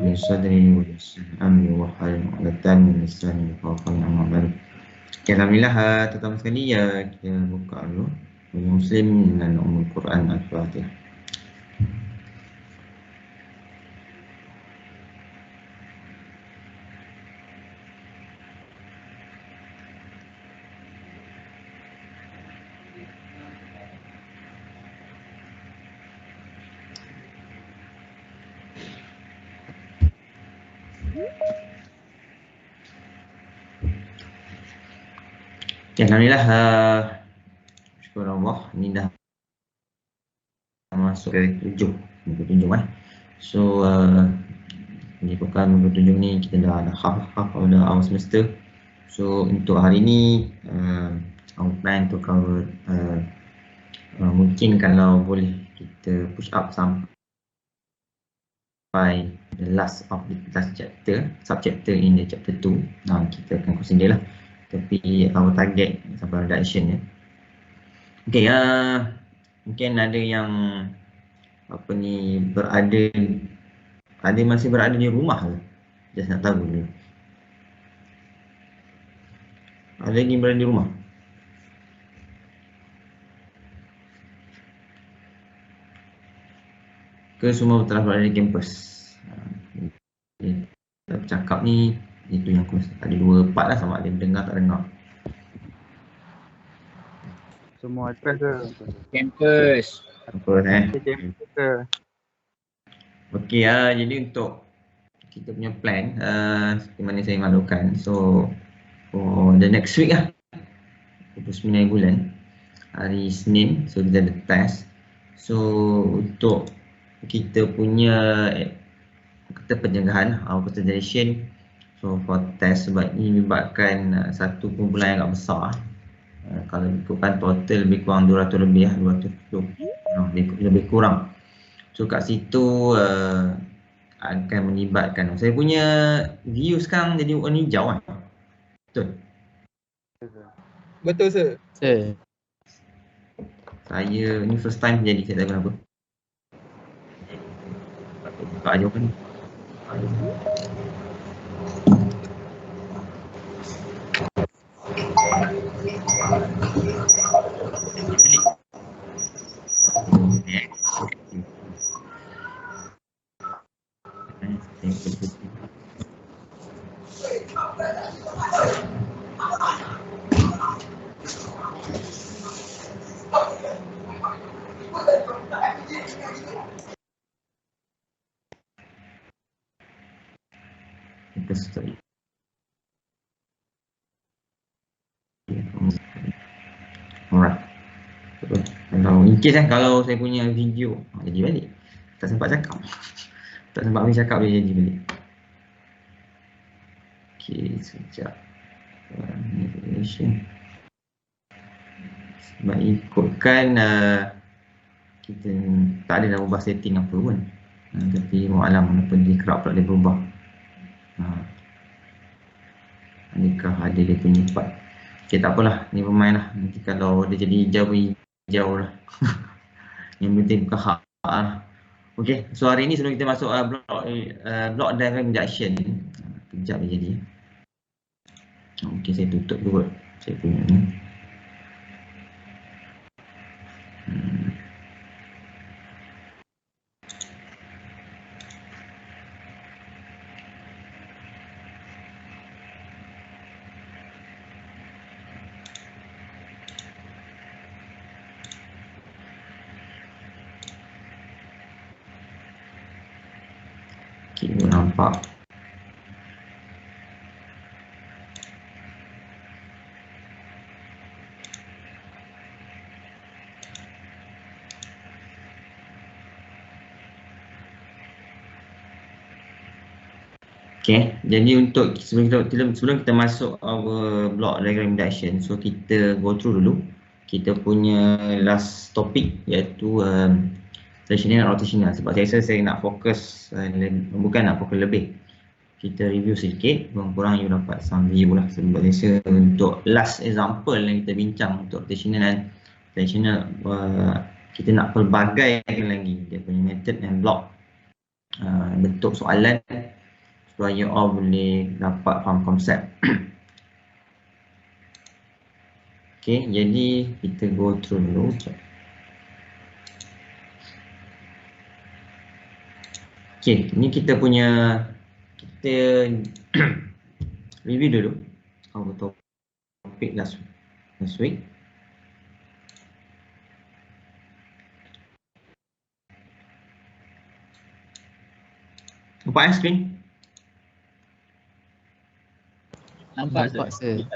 li sadri wa yassir amri wa halal 'uqdatam min lisani yafqahu qawli. Amma ba'du. Alhamdulillah, terutama sekali kita buka dulu bagi Muslim dengan Ummul Quran Al-Fatihah. Alhamdulillah, syukur Allah, ni dah masuk ke 7 muka 7 So di bukan muka 7 ni kita dah half pada awal semester. So untuk hari ni our plan to cover mungkin kalau boleh kita push up sampai the last of the last chapter, subchapter in the chapter 2. Kita akan consider lah, tapi our target sampai redaction ya. Okay, mungkin ada yang masih berada di rumah ke? Just nak tahu dulu. Ada lagi berada di rumah? Ke semua telah berada di kampus? Kita bercakap ni, itu yang aku ada 2 part lah, sama ada dengar tak dengar. Semua atas ke? Campus. Campus Campus ke? Okey, jadi untuk kita punya plan seperti mana saya maklumkan. So for the next week 29 bulan hari Isnin, so kita ada test. So untuk kita punya pencegahan consideration, so for test sebab ini melibatkan satu kumpulan yang agak besar. Kalau ikutkan total lebih kurang 200 lebih 270 lebih kurang. So kat situ akan melibatkan, saya punya view sekarang jadi warna hijau kan? Betul? Betul sir. Saya ni first time jadi, saya tak tahu kenapa. Buka jawapan ni. Alright. Kalau in case kalau saya punya video jadi balik, tak sempat cakap. Tak sempat habis cakap dia jadi balik. Okey, sekejap. Information. Sebab ikutkan kita tak ada dah ubah setting apa pun. Tapi maklum kenapa dia kerap pula dia berubah. Adakah ada dia punya part? Okay, tak apalah, ni pemain lah. Nanti kalau dia jadi hijau lah. Yang penting bukan hak lah. Okay, so hari ni sebelum kita masuk block diagram reduction, kejap dia jadi. Okay, saya tutup dulu saya punya ni. Okay, nampak. Okay, jadi untuk sebelum kita masuk our block diagram reduction, so kita go through dulu kita punya last topic, iaitu traditional dan rotational. Sebab saya rasa saya nak fokus, bukan nak fokus lebih, kita review sedikit, kurang-kurang you dapat some view lah. Sebab saya rasa untuk last example yang kita bincang untuk rotational dan traditional, kita nak pelbagaikan lagi dia punya method dan block bentuk soalan supaya you all boleh dapat faham konsep. Okay, jadi kita go through dulu. Okay, ni kita punya, kita review dulu our topik last week. Nampak screen? Nampak sir.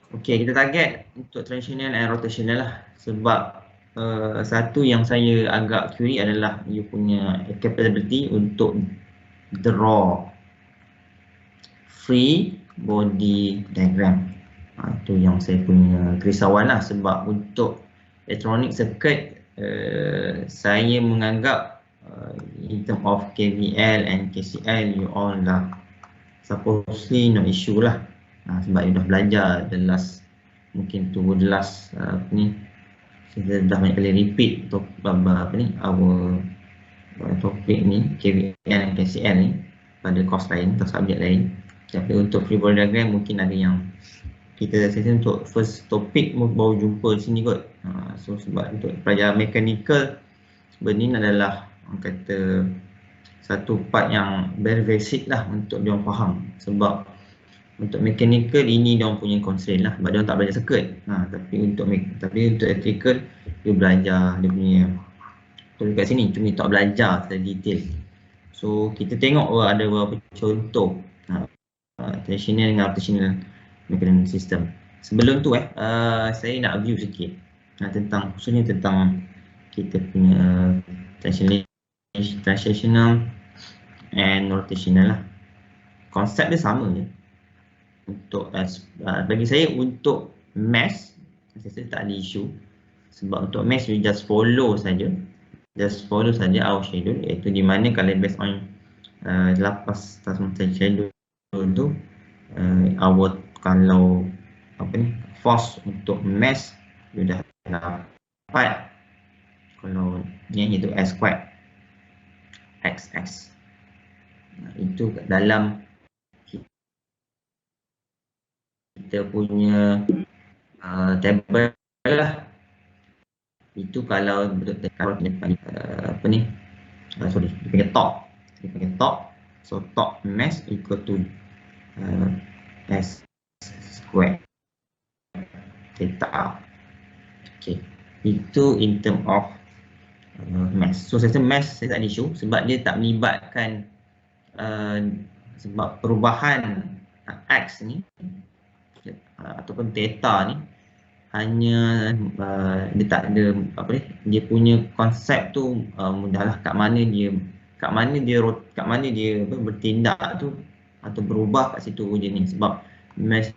Okay, kita target untuk transitional and rotational lah. Sebab satu yang saya agak query adalah you punya capability untuk draw free body diagram. Itu yang saya punya kerisauan lah. Sebab untuk electronic circuit, saya menganggap in term of KVL and KCL, you all dah supposedly no issue lah. Sebab you dah belajar the last, mungkin tu the last ni, kita dah banyak kali repeat our topik ni, KVL dan KCL ni pada course lain atau subjek lain. Tapi untuk free body diagram mungkin ada yang kita sesi untuk first topik baru jumpa sini kot. So sebab untuk pelajar mechanical, sebenarnya adalah orang kata satu part yang very basic lah untuk diorang faham. Sebab untuk mechanical ini diorang punya constraint lah, sebab diorang tak belajar circuit. Tapi untuk electrical dia belajar dia punya kat sini, cuma tak belajar secara detail. So kita tengok ada beberapa contoh traditional dengan rotational mechanical system. Sebelum tu saya nak review sikit tentang, khususnya tentang kita punya transitional and rotational lah. Konsep dia sama je. Untuk bagi saya untuk mass, saya tak ada isu. Sebab untuk mass you just follow saja. Just follow saja our schedule, iaitu di mana kalau based on lapas transmission schedule tu, kalau force untuk mass you dah dapat. Kalau ni itu S squared XX, itu dalam kita punya table lah. Itu kalau betul-betul dia panggil top. So top mass equal to S squared theta. Okay, itu in term of mass. So saya mass saya tak ada isu sebab dia tak melibatkan sebab perubahan X ni ataupun theta ni hanya dia tak ada dia punya konsep tu mudahlah kat mana dia bertindak tu atau berubah kat situ je ni. Sebab mass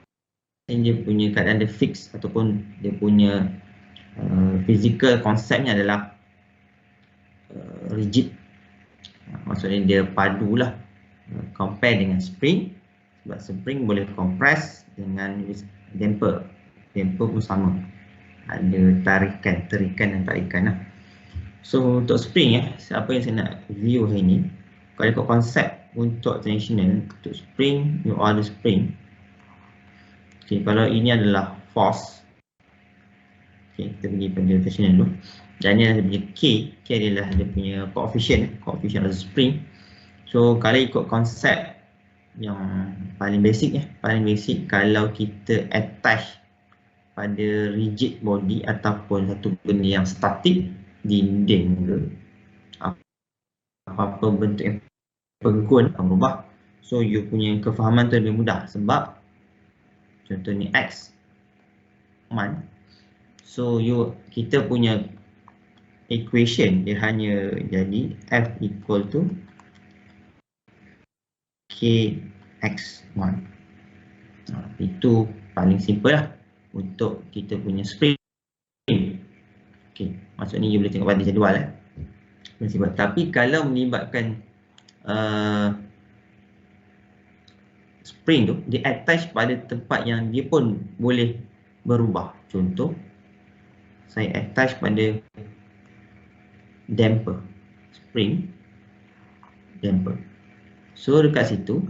dia punya keadaan dia fix ataupun dia punya physical konsepnya adalah rigid. Maksudnya dia padulah compare dengan spring, sebab spring boleh compress dengan damper. Damper pun sama, ada terikan dan tarikan lah. So untuk spring apa yang saya nak review hari ni, kalau ikut konsep untuk transitional, untuk spring you ada spring. Okay, kalau ini adalah force. Okay, kita pergi pada transitional dulu. Dan ni adalah punya K adalah dia punya coefficient of spring. So kalau ikut konsep yang paling basic kalau kita attach pada rigid body ataupun satu benda yang statik, dinding ke apa-apa bentuk yang penggun akan berubah. So you punya kefahaman tu lebih mudah sebab contohnya X man. So kita punya equation dia hanya jadi F equal to KX1. Itu paling simple lah untuk kita punya spring. Okay, maksudnya you boleh tengok pada jadual tapi kalau melibatkan spring tu, dia attach pada tempat yang dia pun boleh berubah. Contoh, saya attach pada damper, spring damper. So dekat situ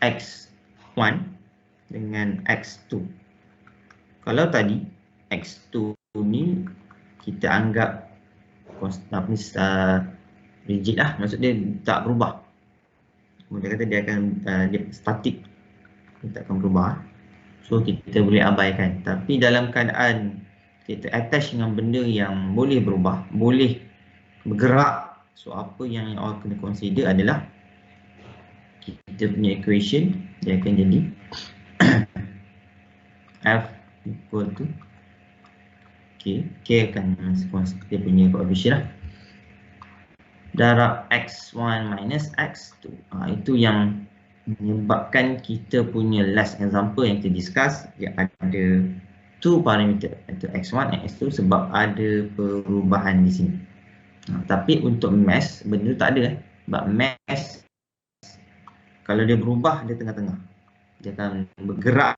X1 dengan X2. Kalau tadi X2 ni kita anggap rigid lah, maksud dia tak berubah. Kemudian kata dia akan dia statik, dia tak akan berubah. So kita boleh abaikan. Tapi dalam keadaan kita attach dengan benda yang boleh berubah, boleh bergerak, so apa yang awak kena consider adalah kita punya equation dia akan jadi F equal to K. K akan dia punya coefficient lah, darab X1 minus X2. Itu yang menyebabkan kita punya last example yang kita discuss, dia ada two parameter, iaitu X1 dan X2, sebab ada perubahan di sini. Tapi untuk mass, benda tu tak ada. Sebab mass, kalau dia berubah, dia tengah-tengah. Dia akan bergerak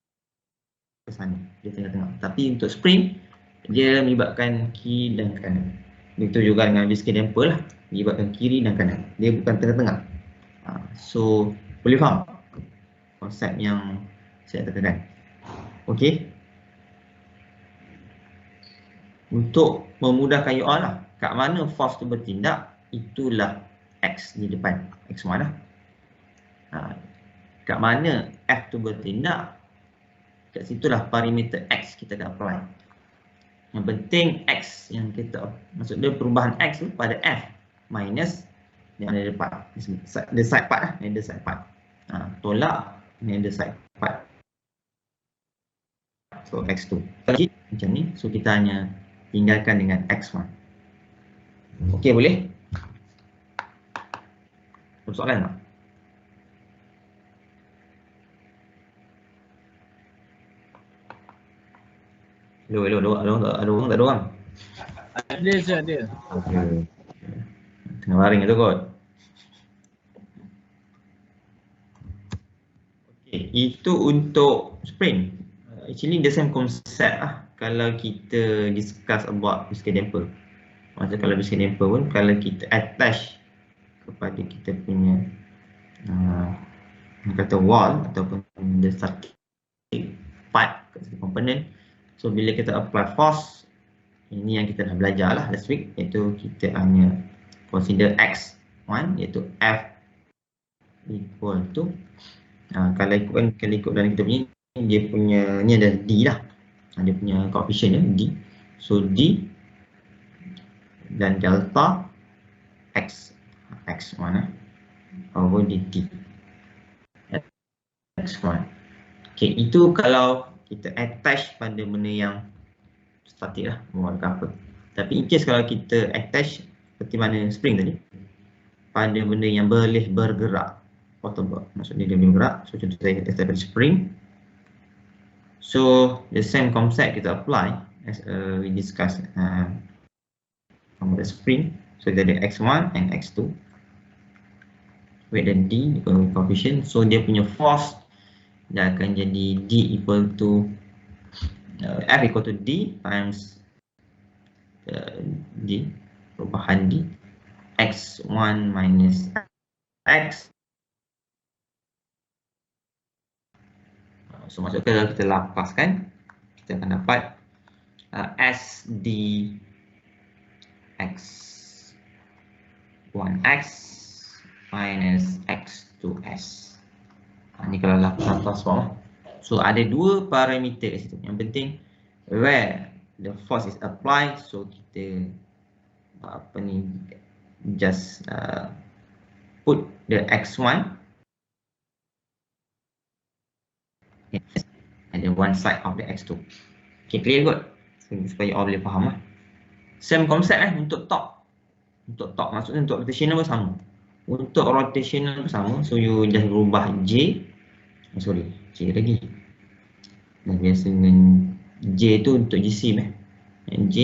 ke sana, dia tengah-tengah. Tapi untuk spring, dia menyebabkan kiri dan kanan. Begitu juga dengan disc damper lah, menyebabkan kiri dan kanan. Dia bukan tengah-tengah. So, boleh faham konsep yang saya tekankan? Okey. Untuk memudahkan you all lah, kat mana force tu bertindak, itulah X di depan, X1 lah. Kat mana F tu bertindak, kat situlah parameter X kita akan apply. Yang penting X yang kita, maksud dia perubahan X tu pada F minus yang ada depan, the side part lah, the side part. Tolak ni the side part. So X2 macam ni, so kita hanya tinggalkan dengan X1. Okey, boleh? Soalan tak? Hello, ada orang tak ada orang? Ada je, ada. Okay. Tengah baring tu kot. Okay, itu untuk spring. Actually the same concept lah kalau kita discuss about disc damper. Macam kalau disc damper pun, kalau kita attach kepada kita punya kata wall ataupun the static part component. So bila kita apply force, ini yang kita dah belajar lah last week, iaitu kita hanya consider X1 iaitu F equal to kalau ikut dalam kita punya, dia punya ni ada D lah, dia punya coefficient D. So D dan delta X1 over dt X1. Okay, itu kalau kita attach pada benda yang statik lah, wall ke apa. Tapi in case kalau kita attach seperti mana spring tadi, pada benda yang boleh bergerak, portable, maksudnya dia boleh bergerak. So contoh saya attach pada spring. So the same concept kita apply as we discuss from the spring. So kita ada X1 and X2. Weight dan D coefficient. So dia punya force dia akan jadi D equal to F equal to D times D, perubahan D, X1 minus X. So maksudnya kalau kita lapaskan, kita akan dapat SD X1X minus X2S. Ni kalau lapas form. So ada dua parameter kat situ. Yang penting where the force is applied, so kita just put the X1 ada one side of the X2. Okay, clear kot? Supaya orang boleh faham lah. Same concept untuk torque. Untuk torque maksudnya untuk rotational pun sama. Untuk rotational pun sama. So you just berubah J. J lagi. Dan biasa dengan J tu untuk GC J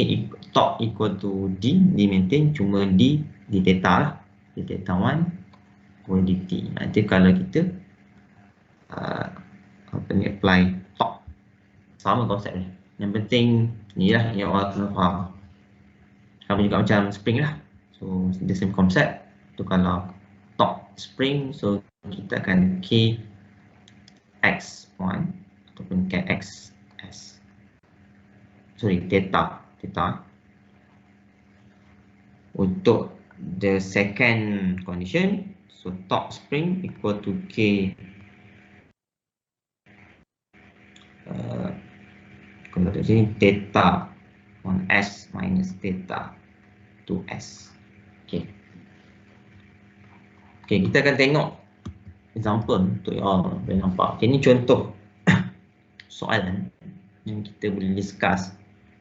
torque equal to D, D maintain, cuma D di theta lah. Di theta 1 over dt. Nanti kalau kita apply torque, sama konsep ni. Yang penting ni lah yang orang kena faham. Sama juga macam spring lah. So the same concept tu kalau torque spring, so kita akan K X1 ataupun K XS. Sorry, theta. Untuk the second condition, so top spring equal to K convert sini theta on S minus theta to S. Okay. Okay, kita akan tengok example untuk you all boleh nampak. Okay, ini contoh soalan yang kita boleh discuss.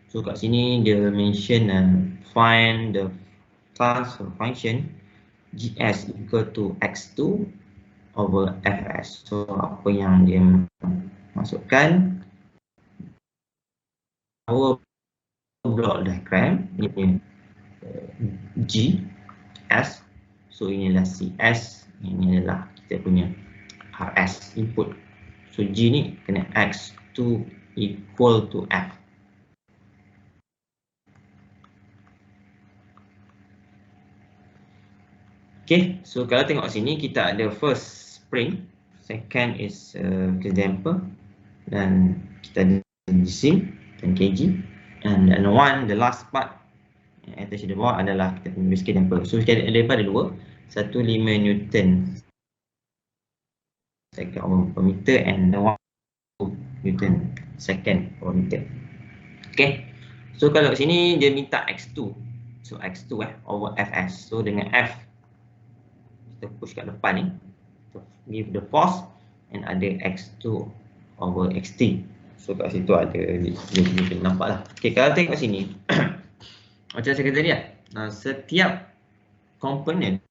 So kat sini dia mention find the transfer function GS equal to X2 over Fs. So apa yang dia masukkan, our block diagram ini punya G S, so inilah CS, ini adalah kita punya RS input. So G ni kena X2 equal to F. Okay, so kalau tengok sini kita ada first spring, second is damper, dan kita ada G-sim dan kg, and one, the last part yang atas di bawah adalah kita punya basic damper. So kita ada daripada dua, 1 5 Newton second per meter and 1 Newton second per meter. Okay, so kalau sini dia minta X2, so X2 over Fs. So dengan F kita push kat depan ni, so give the force, and ada X2 over Xt. So kat situ ada dia nampak lah. Okay, kalau tengok sini macam saya kata tadi lah, setiap komponen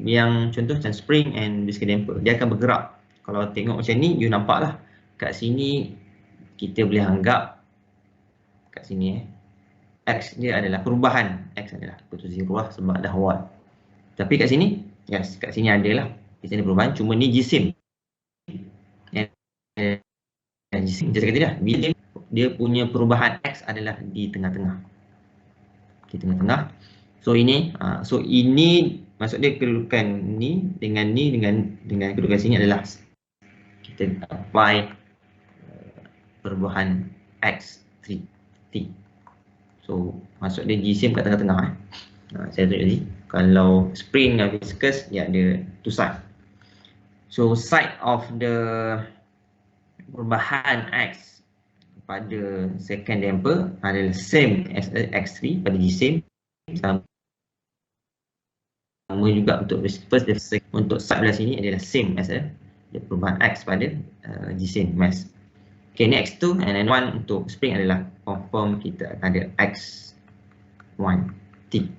yang contoh macam spring and disc damper, dia akan bergerak. Kalau tengok macam ni, you nampak lah kat sini kita boleh anggap kat sini X dia adalah perubahan, X adalah equal to 0 lah sebab dah watt. Tapi kat sini, yes, kat sini adalah di sini perubahan, cuma ni G-sim. G-sim, saya kata dah, bila dia punya perubahan X adalah di tengah-tengah. Di tengah-tengah. So ini, maksud dia kedudukan ni dengan kedudukan sini adalah kita apply perubahan X3 T. So maksud dia G-sim kat tengah-tengah. Saya tunjuk tadi, kalau spring dan viscous dia ada two side. So side of the perubahan X pada second damper adalah same as X3 pada G-sim, sama juga untuk first dan second. Untuk side belah sini adalah same as perubahan X pada G-sim mass. Okay, ni X2, and then one untuk spring adalah confirm kita ada X1T.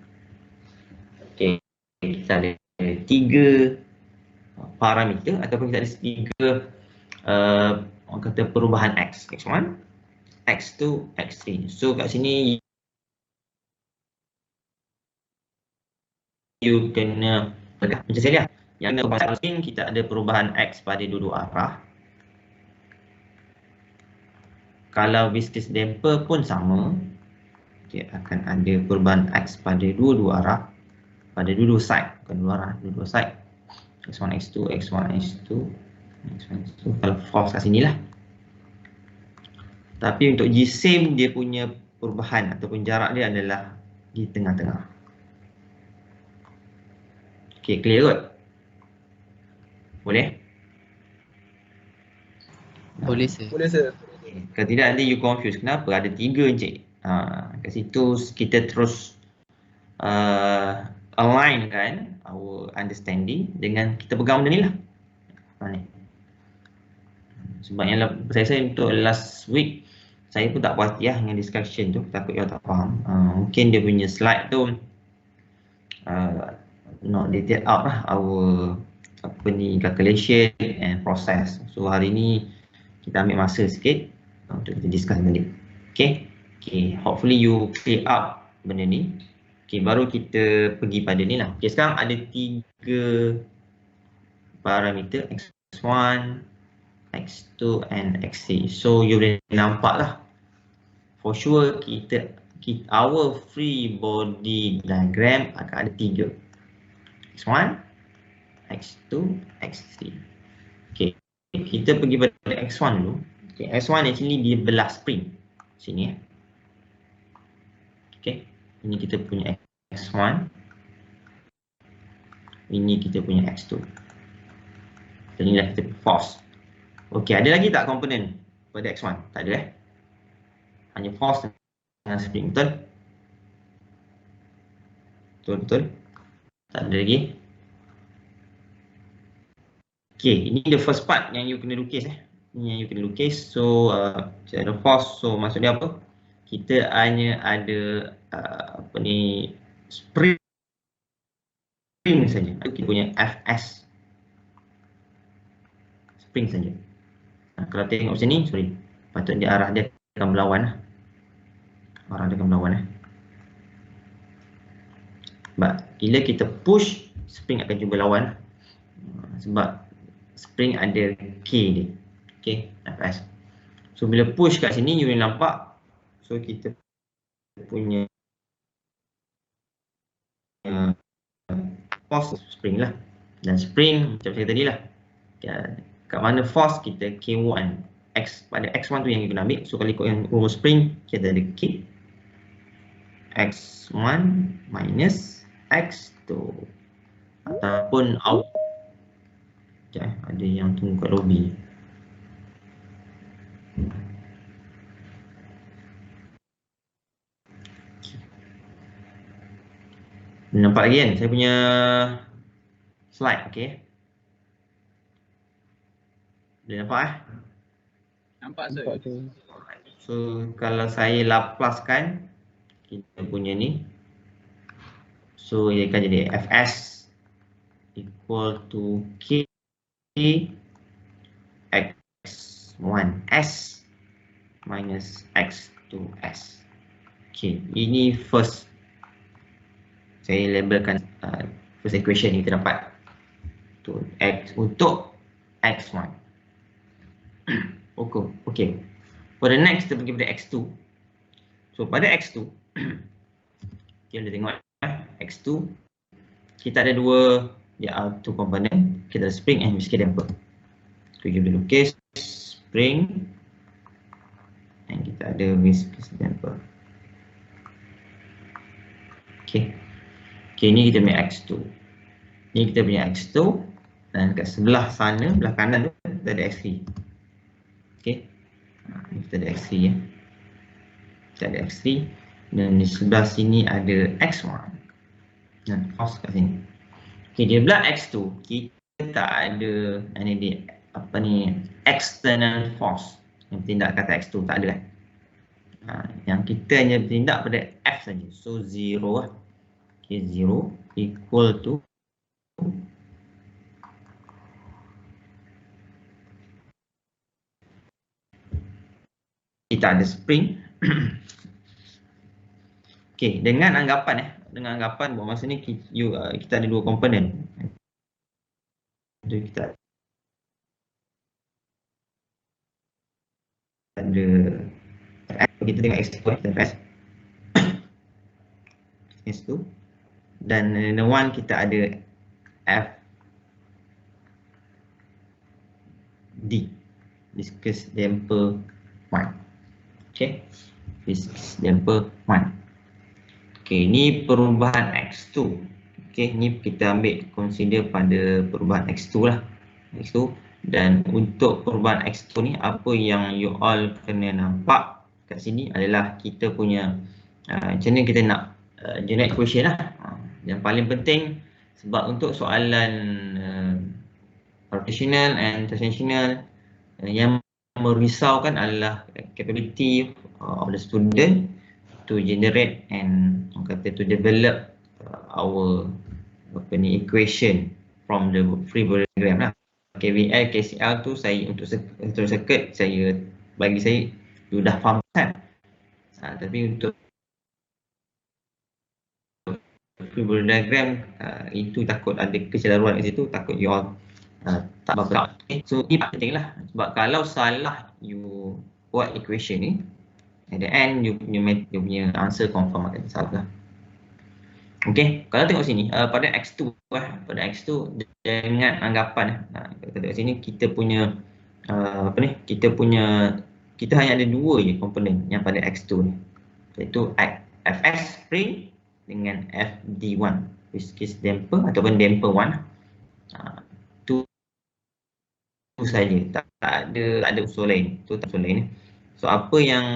Okay, kita ada 3 parameter ataupun kita ada 3 orang kata perubahan X. X1, X2, X3. So kat sini you kena macam saya lihat yang perubahan spring kita ada perubahan X pada dua-dua arah. Kalau viscous damper pun sama, dia akan ada perubahan X pada dua-dua arah, pada dua-dua side, bukan dua arah, dua-dua side. X1, X2, X1, X2, X1, X2. Kalau force kat sini lah. Tapi untuk G-sim dia punya perubahan ataupun jarak dia adalah di tengah-tengah. Okay, clear kot? Boleh? Boleh sir. Boleh sir. Kalau tidak nanti you confuse. Kenapa ada 3 encik? Kat situ kita terus align kan our understanding dengan kita pegang benda ni lah. Sebab yang saya untuk last week saya pun tak puas hati dengan discussion tu, takut you tak faham. Mungkin dia punya slide tu not detailed out lah our calculation and process. So hari ni kita ambil masa sikit untuk kita discuss balik. Okay, hopefully you clear up benda ni. Okay, baru kita pergi pada ni lah. Okay, sekarang ada 3 parameter X1, X2 and X3. So you boleh nampak lah, for sure our free body diagram akan ada 3. X1, X2, X3. Okay, kita pergi pada X1 dulu. Okay, X1 actually dia belah spring. Sini Okay, ini kita punya X1. Ini kita punya X2. Dan inilah kita punya force. Okay, ada lagi tak komponen pada X1? Tak ada Hanya force dengan spring, betul? Betul? Tak ada lagi. Okay, ini the first part yang you kena lukis Ini yang you kena lukis. So, ada force. So, maksudnya apa? Kita hanya ada spring saja. Kita punya Fs. Spring saja. Kalau tengok macam ni, sorry. Patutnya arah dia akan berlawan. Arah dia akan berlawan. Sebab bila kita push, spring akan cuba lawan. Sebab spring ada K dia. Okay, Fs. So bila push kat sini, you boleh nampak. So kita punya force spring lah. Dan spring macam saya tadi lah. Kat mana force kita K1. Pada X1 tu yang kita ambil. So kalau ikut yang rumus spring, kita ada K. X1 minus X2. Ataupun out. Ada yang tunggu kat lobby. Nampak lagi kan saya punya slide, okey. Boleh nampak Nampak sir. So kalau saya laplaskan kita punya ni, so ia akan jadi Fs equal to K X1S minus X2S. Okay, ini first saya labelkan first equation yang kita dapat untuk X1. Okay. For the next kita pergi pada X2. So pada X2 kita tengok X2 kita ada dua two component. Kita ada spring and whisker damper. Kita boleh lukis spring dan kita ada whisker damper. Okay, ini kita punya X2. Ini kita punya X2 dan kat sebelah sana, belah kanan tu kita ada X3. Okay, kita ada X3 Kita ada X3 dan di sebelah sini ada X1 dan force kat sini. Okay, di belah X2 kita tak ada external force yang bertindak kata X2, tak ada yang kita hanya bertindak pada F saja. So 0 Okay, 0 equal to kita ada spring. Okay, dengan anggapan buat masa ni kita ada dua komponen. Jadi kita ada kita tengok X2 dan S2 dan the one kita ada F D viscous damper 1. Okay, viscous damper 1. Okay, ini perubahan X2. Okay, ni kita ambil consider pada perubahan X2 lah. X2. Dan untuk perubahan X2 ni, apa yang you all kena nampak kat sini adalah kita punya macam mana kita nak generate equation lah. Yang paling penting sebab untuk soalan rotational and translational yang merisaukan adalah capability of the student to generate and to develop our equation from the free body diagram lah. KVL, KCL tu saya untuk circuit bagi saya sudah faham kan. Tapi untuk free body diagram itu takut ada kecelaruan di situ, takut you all tak berapa. Okay. So ini penting lah sebab kalau salah you buat equation ni, at the end you punya answer confirm akan salah. Okey, kalau tengok sini pada X2 pada X2 dengan anggapan kita tengok sini kita punya kita hanya ada dua je komponen yang pada X2 ni, iaitu Fs spring dengan Fd1 which is damper ataupun damper 1. Tu saja, tak ada unsur lain. Tu tak unsur lain. So apa yang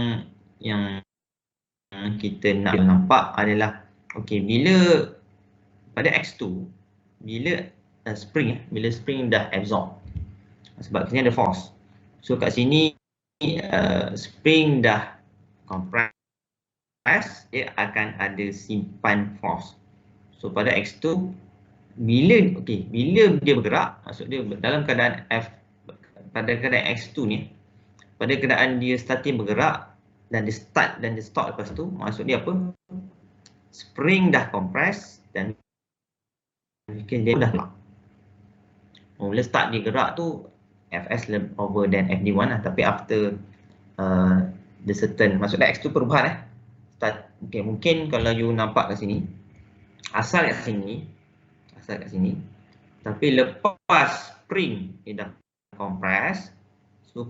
kita nak nampak adalah okey, bila pada X2 bila bila spring dah absorb, sebab sini ada force. So kat sini spring dah compress, dia akan ada simpan force. So pada X2 bila dia bergerak, maksud dia dalam keadaan pada keadaan X2 ni, pada keadaan dia starting bergerak dan dia start dan dia stop lepas tu, maksud dia apa? Spring dah compress dan dia dah gerak. Bila start dia gerak tu Fs over than Fd1 lah, tapi after the certain, maksudnya X2 perubahan start. Mungkin kalau you nampak kat sini, asal kat sini, tapi lepas spring dia dah compress, so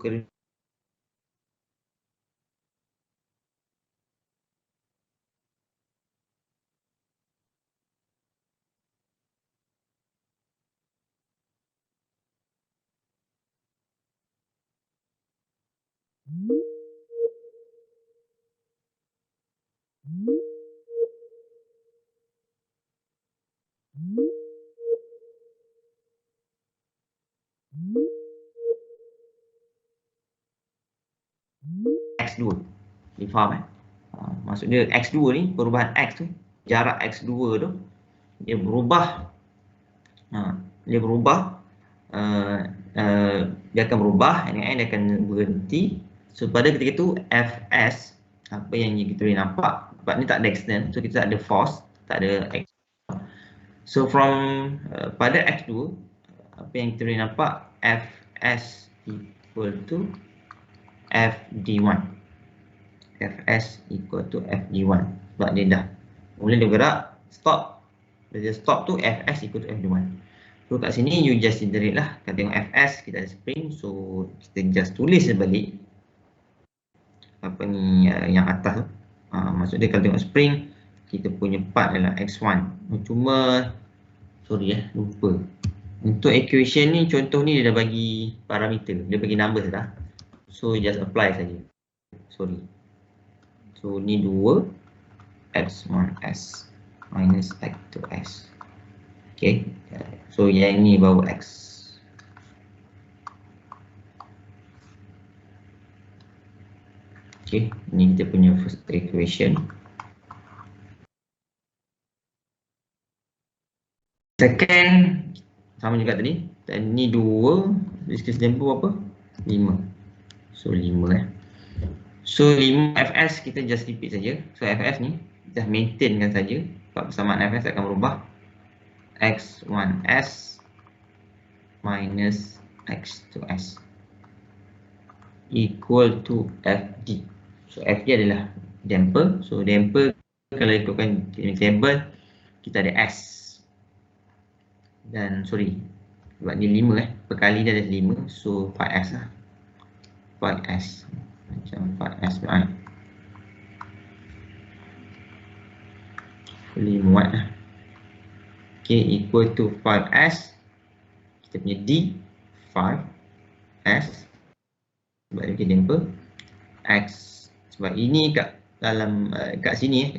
X2. Dia faham maksud dia X2 ni, perubahan X tu, jarak X2 tu dia berubah. Dia berubah, dia akan berubah, dia akan berhenti. So pada ketika itu Fs, apa yang kita boleh nampak, sebab ni tak ada external, so kita tak ada force, tak ada X. So from pada X2, apa yang kita boleh nampak, Fs equal to Fd1. Fs equal to Fd1, sebab dia dah mula dia gerak, stop. Bila dia stop tu Fs equal to Fd1. So kat sini you just iterate lah. Kita tengok Fs, kita ada spring, so kita just tulis sebalik apa ni yang atas tu. Maksud dia kalau tengok spring, kita punya part adalah X1. Cuma lupa. Untuk equation ni, contoh ni dia dah bagi parameter, dia bagi number dah. So just apply saja. So ni 2 X1S minus X2S. Okay, so yang ni baru X. Okay, ni kita punya first equation. Second, sama juga tadi. Dan ni 2, discuss tempo apa? 5. So 5 So 5 Fs kita just repeat saja. So Fs ni just maintainkan saja. Sebab persamaan Fs akan berubah. X1S minus X2S equal to Fd. So Fd adalah damper. So damper kalau ikutkan table, kita ada S. Dan sebab ni 5 perkali dia ada 5, so 5S lah. 5S. Macam 5S lah. 5 watt lah. Okay, equal to 5S. Kita punya D 5S sebab dia damper. X sebab ini kat dalam kat sini.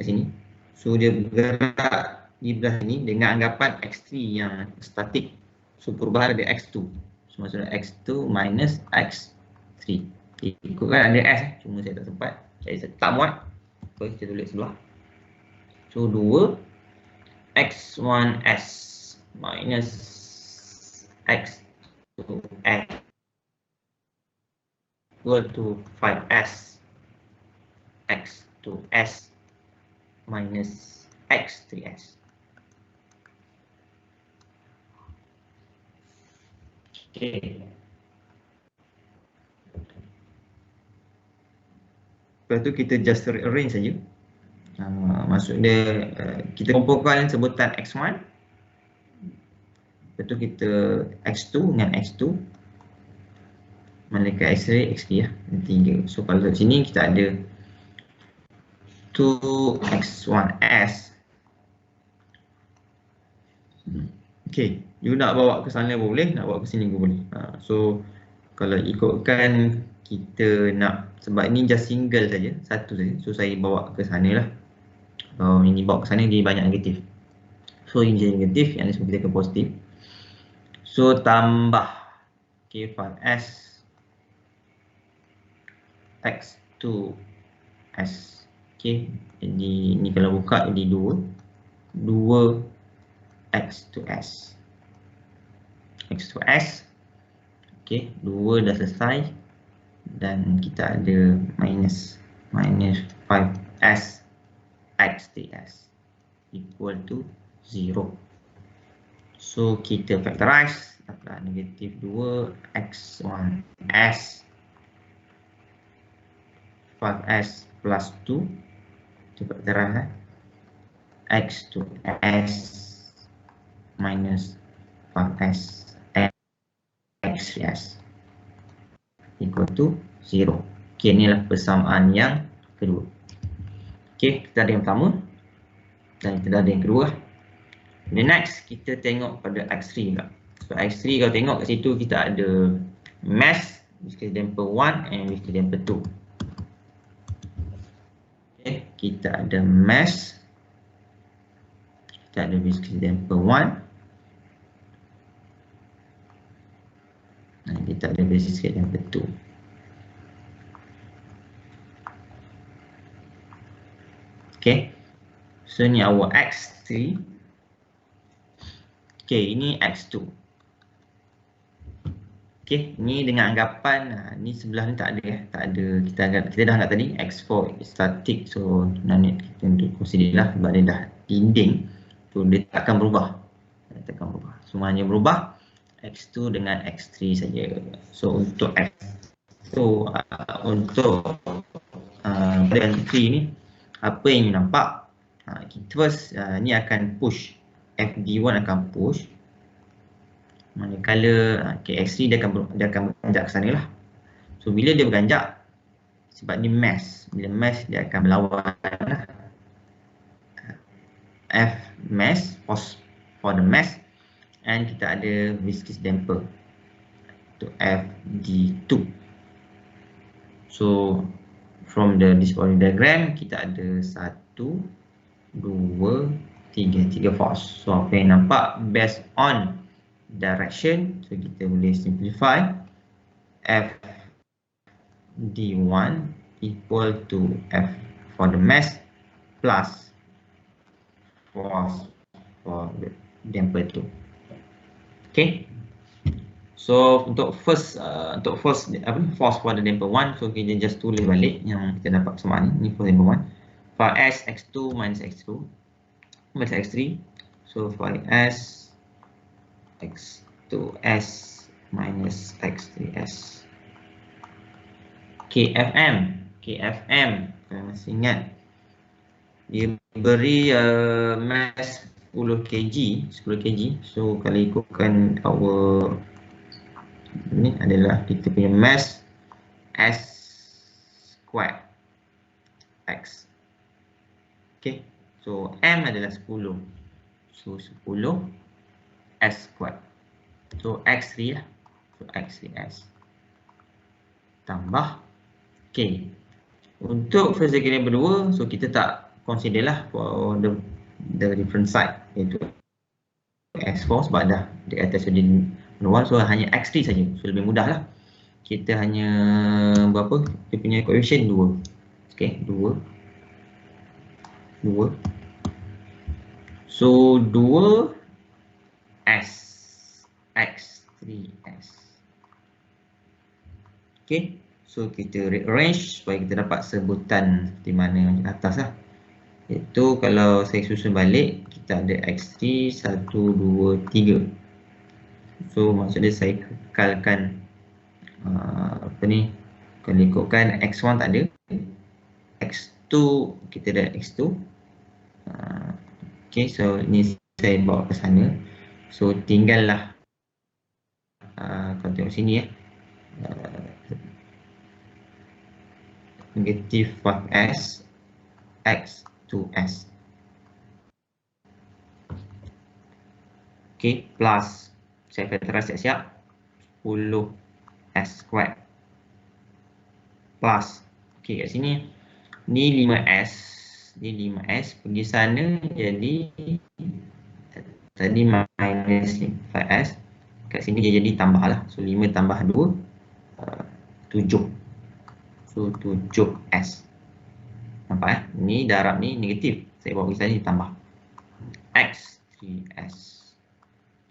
So dia bergerak di belah sini dengan anggapan X3 yang statik. So perubahan ada X2. So maksudnya X2 minus X3. Ikutkan ada S, cuma saya tak sempat. Saya tak muat. So kita tulis sebelah. So 2 X1S minus X2S equal to 5S X2S minus X3S. Okay. Lepas tu kita just arrange saja. Maksud dia kita kumpulkan sebutan X1. Lepas tu kita X2 dengan X2. Manakala X3, X3 lah. 3. So kalau kat sini kita ada 2X1S. Okay, you nak bawa ke sana pun boleh, nak bawa ke sini pun boleh. So kalau ikutkan kita nak, sebab ni just single saja, satu saja. So saya bawa ke sana lah. Kalau ini bawa ke sana dia banyak negatif. So ini jadi negatif, yang ni semua kita ke positif. So tambah K5S X2S. Okay, jadi ni kalau buka jadi 2 X2S. X2S. Okay, 2 dah selesai. Dan kita ada minus 5S X3S equal to 0. So kita factorize, dapat negatif 2 X1S 5S plus 2. Kita factorize X2S minus 5S X3S equal to 0. Okay, inilah persamaan yang kedua. Okay, kita ada yang pertama dan kita ada yang kedua. The next, kita tengok pada X3 pula. So X3 kalau tengok kat situ kita ada mass, viscous damper 1 and viscous damper 2. Okay, kita ada mass, kita ada viscous damper 1 dan kita ada viscous damper 2. Okay, so ni our X3. Okay, ini X2. Okay, ni dengan anggapan ni sebelah ni tak ada tak ada, kita dah anggap tadi X4 is static, so no need kita untuk consider lah sebab dia dah dinding, so dia takkan berubah. So hanya berubah X2 dengan X3 saja. So untuk pada X3 ni apa yang nampak, first ni akan push, FD1 akan push, manakala X3 dia akan beranjak ke sana lah. So bila dia beranjak, sebab ni mass, bila mass dia akan berlawan lah. F mass for the mass, and kita ada viscous damper to FD2. So from the disorder diagram kita ada 1, 2, 3 force. So apa yang nampak based on direction, so kita boleh simplify FD1 equal to F for the mass plus force for the damper 2. Okay, so untuk force for the damper 1, so kita just tulis balik yang kita dapat persamaan ni for damper 1. For S X2 minus X2 minus X3, so for S X2S minus X3S. KFM, kalau masih ingat, dia beri mass 10 kg. So kalau ikutkan our ni adalah kita punya mass S squared X. Okay, so M adalah 10. So 10 S squared. So X3 lah. So X3S tambah. Okay, untuk first second number 2, so kita tak consider lah for the different side, iaitu X4 sebab dah di atas di 1, so hanya X3 saja. So lebih mudah lah. Kita hanya berapa? Dia punya coefficient 2. Okay, 2. So 2 S X3S. Okay, so kita rearrange supaya kita dapat sebutan seperti mana yang di atas lah. Iaitu kalau saya susun balik, kita ada X3 1, 2, 3. So maksudnya saya kekalkan kalau ikutkan X1 tak ada, X2 kita ada X2, Okay, so ni saya bawa ke sana. So tinggallah kau tengok sini ya. Negative 5s x 2s. Okay, plus saya factorize siap-siap 10s squared plus, okay, kat sini ni 5s, ni 5s pergi sana jadi tadi minus 5s, kat sini dia jadi tambah lah. So 5 tambah 2 7. So 7s. Nampak ni darab ni negatif, saya bawa ke sana ditambah x 3s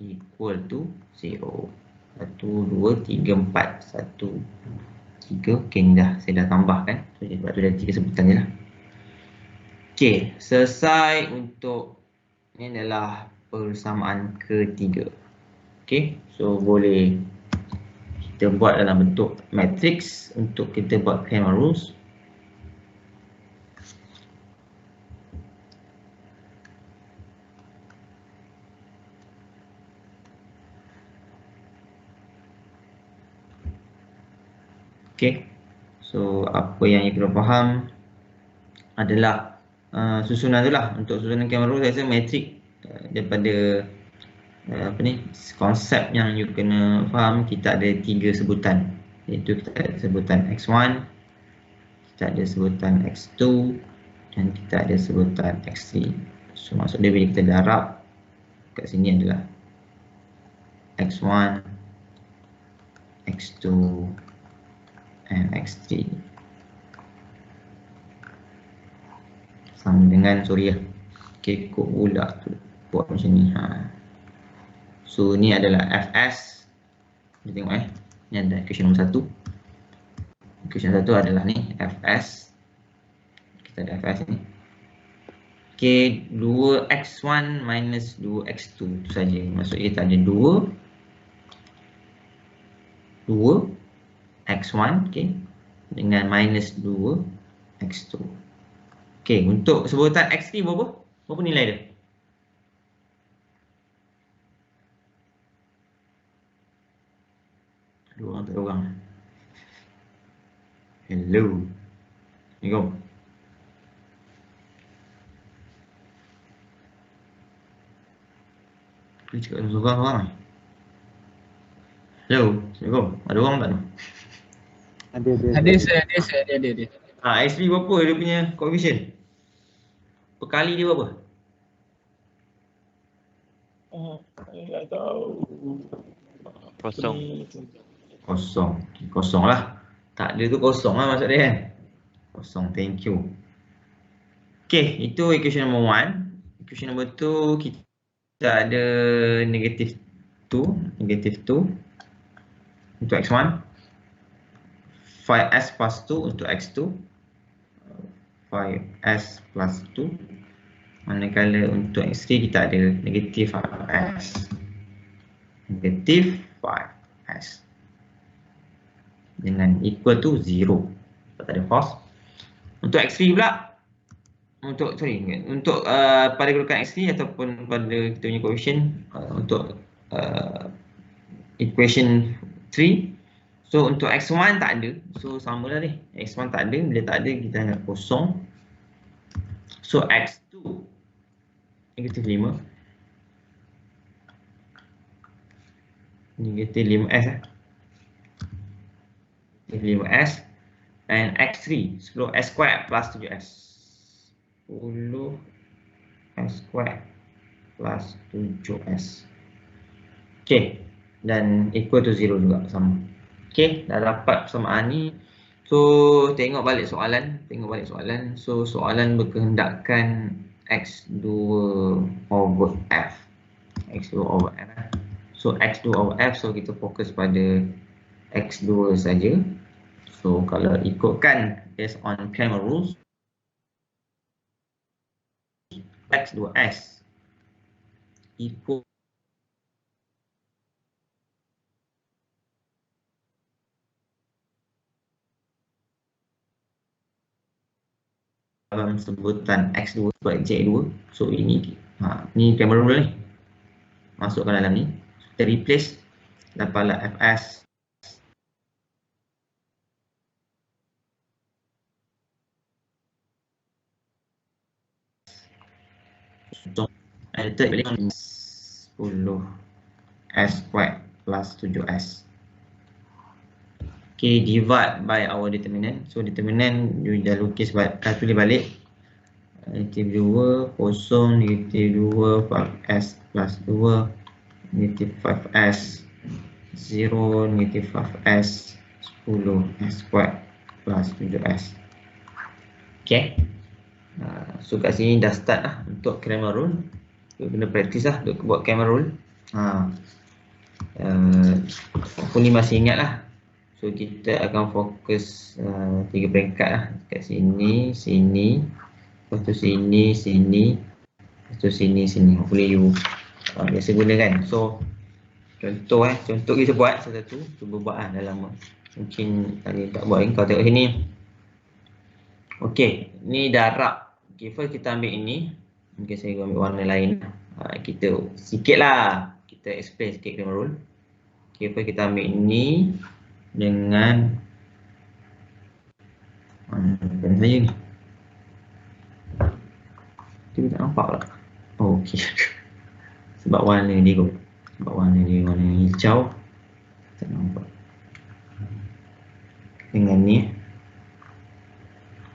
equal to 0. 1, 2, 3, 4 1, 3. Ok, ni dah, saya dah tambahkan. So, sebab tu dah 3 sebutan je lah. Ok, selesai untuk ni adalah persamaan ketiga. Ok, so boleh kita buat dalam bentuk matrix untuk kita buat Cramer rules. Okay, so apa yang you perlu faham adalah susunan tu lah. Untuk susunan Cramer rules saya rasa matrik daripada apa ni, konsep yang you kena faham, kita ada 3 sebutan, iaitu kita ada sebutan x1, kita ada sebutan x2 dan kita ada sebutan x3. So maksud dia bila kita darab kat sini adalah x1, x2 and x3 sama dengan, sorry ya, okay, kod pula tu buat macam ni. So ni adalah fs. Kita tengok ni ada equation nombor 1. Equation 1 adalah ni fs. Kita ada fs ni. Okay, 2x1 minus 2x2 tu saja. Maksudnya kita ada 2 x1, okay, dengan minus 2 x2. Okay, untuk sebutan x3 berapa nilai dia? Dua orang tak ada orang. Hello. Assalamualaikum. Dia cakap ada seorang. Hello. Assalamualaikum. Ada orang tak tu? Ada saya. X3 berapa dia punya coefficient? Perkali dia berapa? Tak tahu. Kosong. Kosong lah. Tak ada tu kosong lah maksud dia kan. Kosong, thank you. Okay, itu equation number 1. Equation number 2 kita ada negative 2 untuk x1, 5s plus 2 untuk x2, 5s plus 2. Manakala untuk x3 kita ada negative 5s. Negative 5s. Dengan equal to 0. Tak ada force. Untuk x3 pula, untuk pada kedudukan x3 ataupun pada kita punya coefficient untuk equation 3. So untuk x1 tak ada. So samalah ni. X1 tak ada. Bila tak ada kita anggap kosong. So x2 negatif 5. Negatif 5s negatif 5s. And x3 10s squared plus 7s. 10s squared plus 7s. Okay, dan equal to 0 juga sama. Okay, dah dapat persamaan ni. So tengok balik soalan. So soalan berkehendakkan x2 over f. x2 over f. So x2 over f, so kita fokus pada x2 saja. So kalau ikutkan based on Cramer rules, x2s equal dalam sebutan X2 sebab J2. So ini ni camera roll ni. Masukkan dalam ni. Kita replace dapatlah fs edited 10 s squared plus 7s. Okay, divide by our determinant. So determinant you dah lukis tulis balik. Negatif 2, kosong, negatif 2, 5s plus 2, negatif 5s, 0, negatif 5s, 10 s squared plus 7s. Okay. So kat sini dah start lah untuk camera roll. Kita kena practice lah untuk buat camera roll. Aku ni masih ingat lah. So kita akan fokus 3 peringkat lah. Kat sini, sini, lepas tu sini, sini, lepas tu sini, sini. Hopefully you biasa guna kan. So contoh kita buat satu-satu. Cuba buat lah dalam mungkin tadi tak buat ni. Kau tengok sini. Okay, ni darab. Okay, first kita ambil ini. Mungkin saya ambil warna lain. Kita sikit lah. Kita explain sikit camera roll. Okay, first kita ambil ini dengan mana saya ni? Kita tak nampak lah. Oh, okay. Sebab warna dia kot. Sebab warna dia warna hijau. Tak nampak. Dengan ni.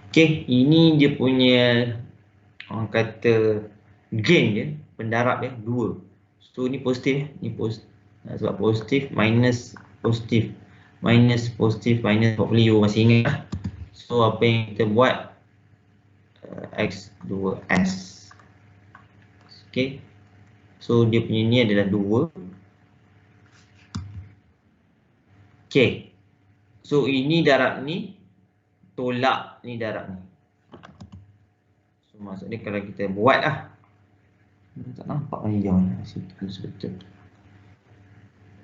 Okay, ini dia punya orang kata gain dia, pendarab dia 2. So ni positif, ni positif. Sebab positif minus positif. Minus positif minus, hopefully you masih ingat lah. So apa yang kita buat X2S. Okay. So dia punya ni adalah 2. Okay. So ini darab ni tolak ni darab ni. So maksudnya kalau kita buat lah. Tak nampak ni hijau ni. Betul.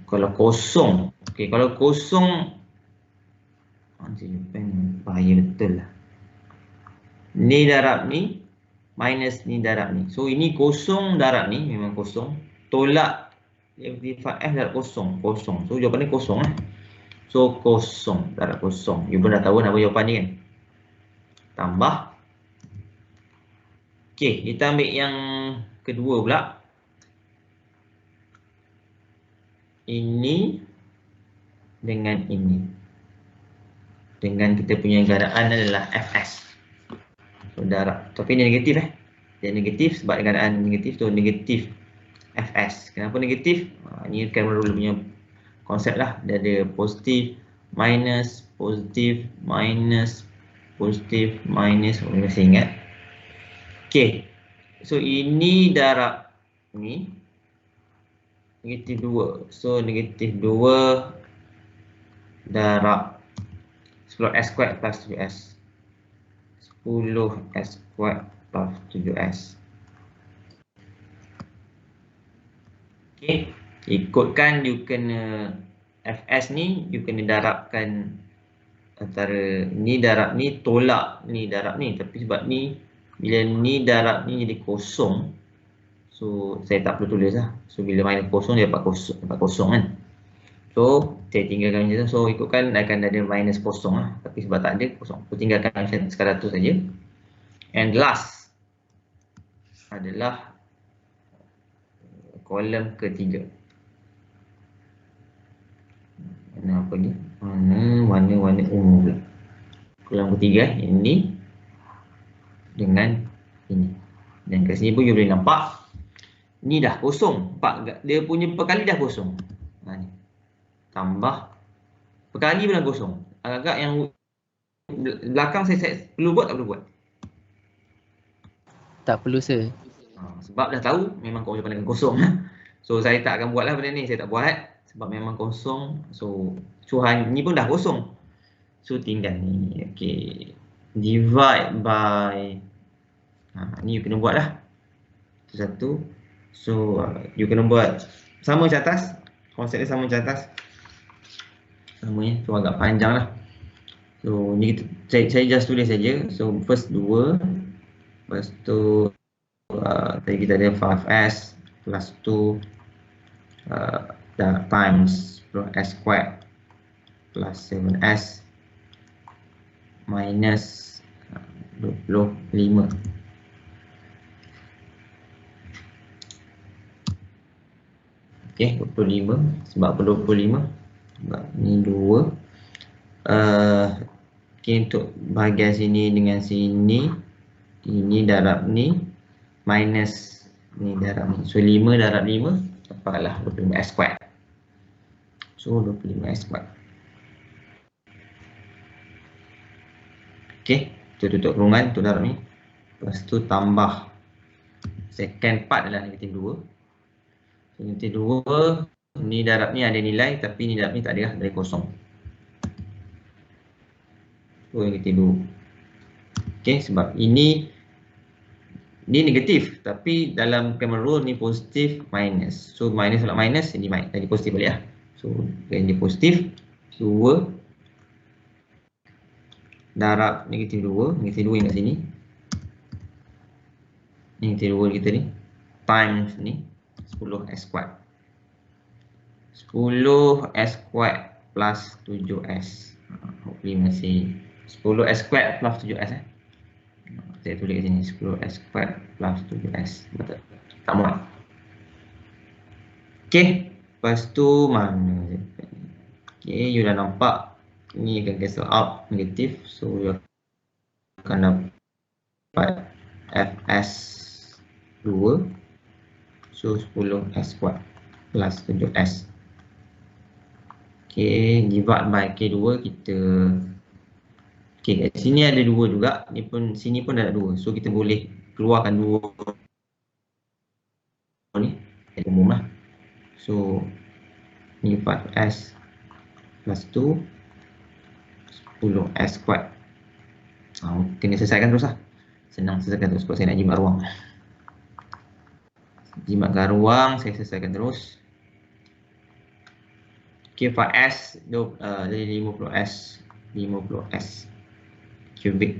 Kalau kosong. Okay, kalau kosong. Bahaya betul lah. Ni darab ni. Minus ni darab ni. So ini kosong darab ni. Memang kosong. Tolak. F darab kosong. Kosong. So jawapan ni kosong lah. So kosong. Darab kosong. You pun dah tahu apa jawapan ni kan. Tambah. Okay, kita ambil yang kedua pula. Ini dengan ini. Dengan kita punya gandaan adalah Fs. So darab. Tapi dia negatif Dia negatif sebab gandaan negatif tu negatif Fs. Kenapa negatif? Ini camera roll punya konsep lah. Dia ada positif, minus, positif, minus, positif, minus. Boleh masih ingat. Okay. So ini darab ni negatif 2. So negatif 2 darab 10s squared plus 7s. 10s squared plus 7s. Okay. Ikutkan you kena Fs ni you kena darabkan antara ni darab ni tolak ni darab ni. Tapi sebab ni bila ni darab ni jadi kosong. So saya tak perlu tulis lah. So bila minus kosong dia dapat kosong kan. So saya tinggalkan macam tu. So ikutkan akan ada minus kosong lah. Tapi sebab tak ada kosong. So tinggalkan macam sekadar tu saja. And last adalah kolom ketiga. Mana apa ni? Warna ungu pula. Kolom ketiga ini dengan ini. Dan kat sini pun you boleh nampak ni dah kosong. Dia punya perkali dah kosong. Ni. Tambah perkali pun dah kosong. Agak-agak yang belakang saya perlu buat tak perlu buat? Tak perlu sir. Sebab dah tahu memang kau jawapan akan kosong. So saya tak akan buat lah benda ni. Saya tak buat sebab memang kosong. So ni pun dah kosong. So tinggal ni. Okay. Divide by ni you kena buat lah. Satu. So you kena buat sama macam atas. Konsep dia sama macam atas. Sama ni. So agak panjang lah. So ni saya just tulis saja. So first 2, lepas tu tadi kita ada 5s plus 2 times 10s squared plus 7s minus 25. Okay, 25. Sebab apa 25? Sebab ni 2. Okay, untuk bahagian sini dengan sini, ini darab ni minus ni darab ni. So 5 darab 5 dapatlah 25s squared. So 25s squared. Okay, tu tutup kurungan untuk darab ni. Lepas tu tambah second part adalah negatif 2. So negatif 2, ni darab ni ada nilai tapi ni darab ni tak ada lah, dari kosong. So negatif 2. Okay, sebab ini negatif tapi dalam Cramer rule ni positif minus. So minus pula minus, ini jadi positif balik lah. So ini positif 2 darab negatif 2 yang kat sini. Negatif 2 kita ni times ni 10s squared. 10s squared plus 7s. Hopefully masih 10s squared plus 7s Saya tulis kat sini 10s squared plus 7s. Betul. Tak muat. Okey, lepas tu mana? Okey, you dah nampak ni akan cancel out negatif. So you akan dapat fs 2. So 10s squared plus 7s. Okay, divide by K2 kita. Okay, kat sini ada 2 juga. Ni pun, sini pun ada 2. So kita boleh keluarkan 2 ni. Umum lah. So ni 4s plus 2 10s squared. Kena selesaikan terus lah. Senang selesaikan terus sebab saya nak jimat ruang. Jimatkan ruang, saya selesaikan terus. Okay, 4s jadi 50s cubic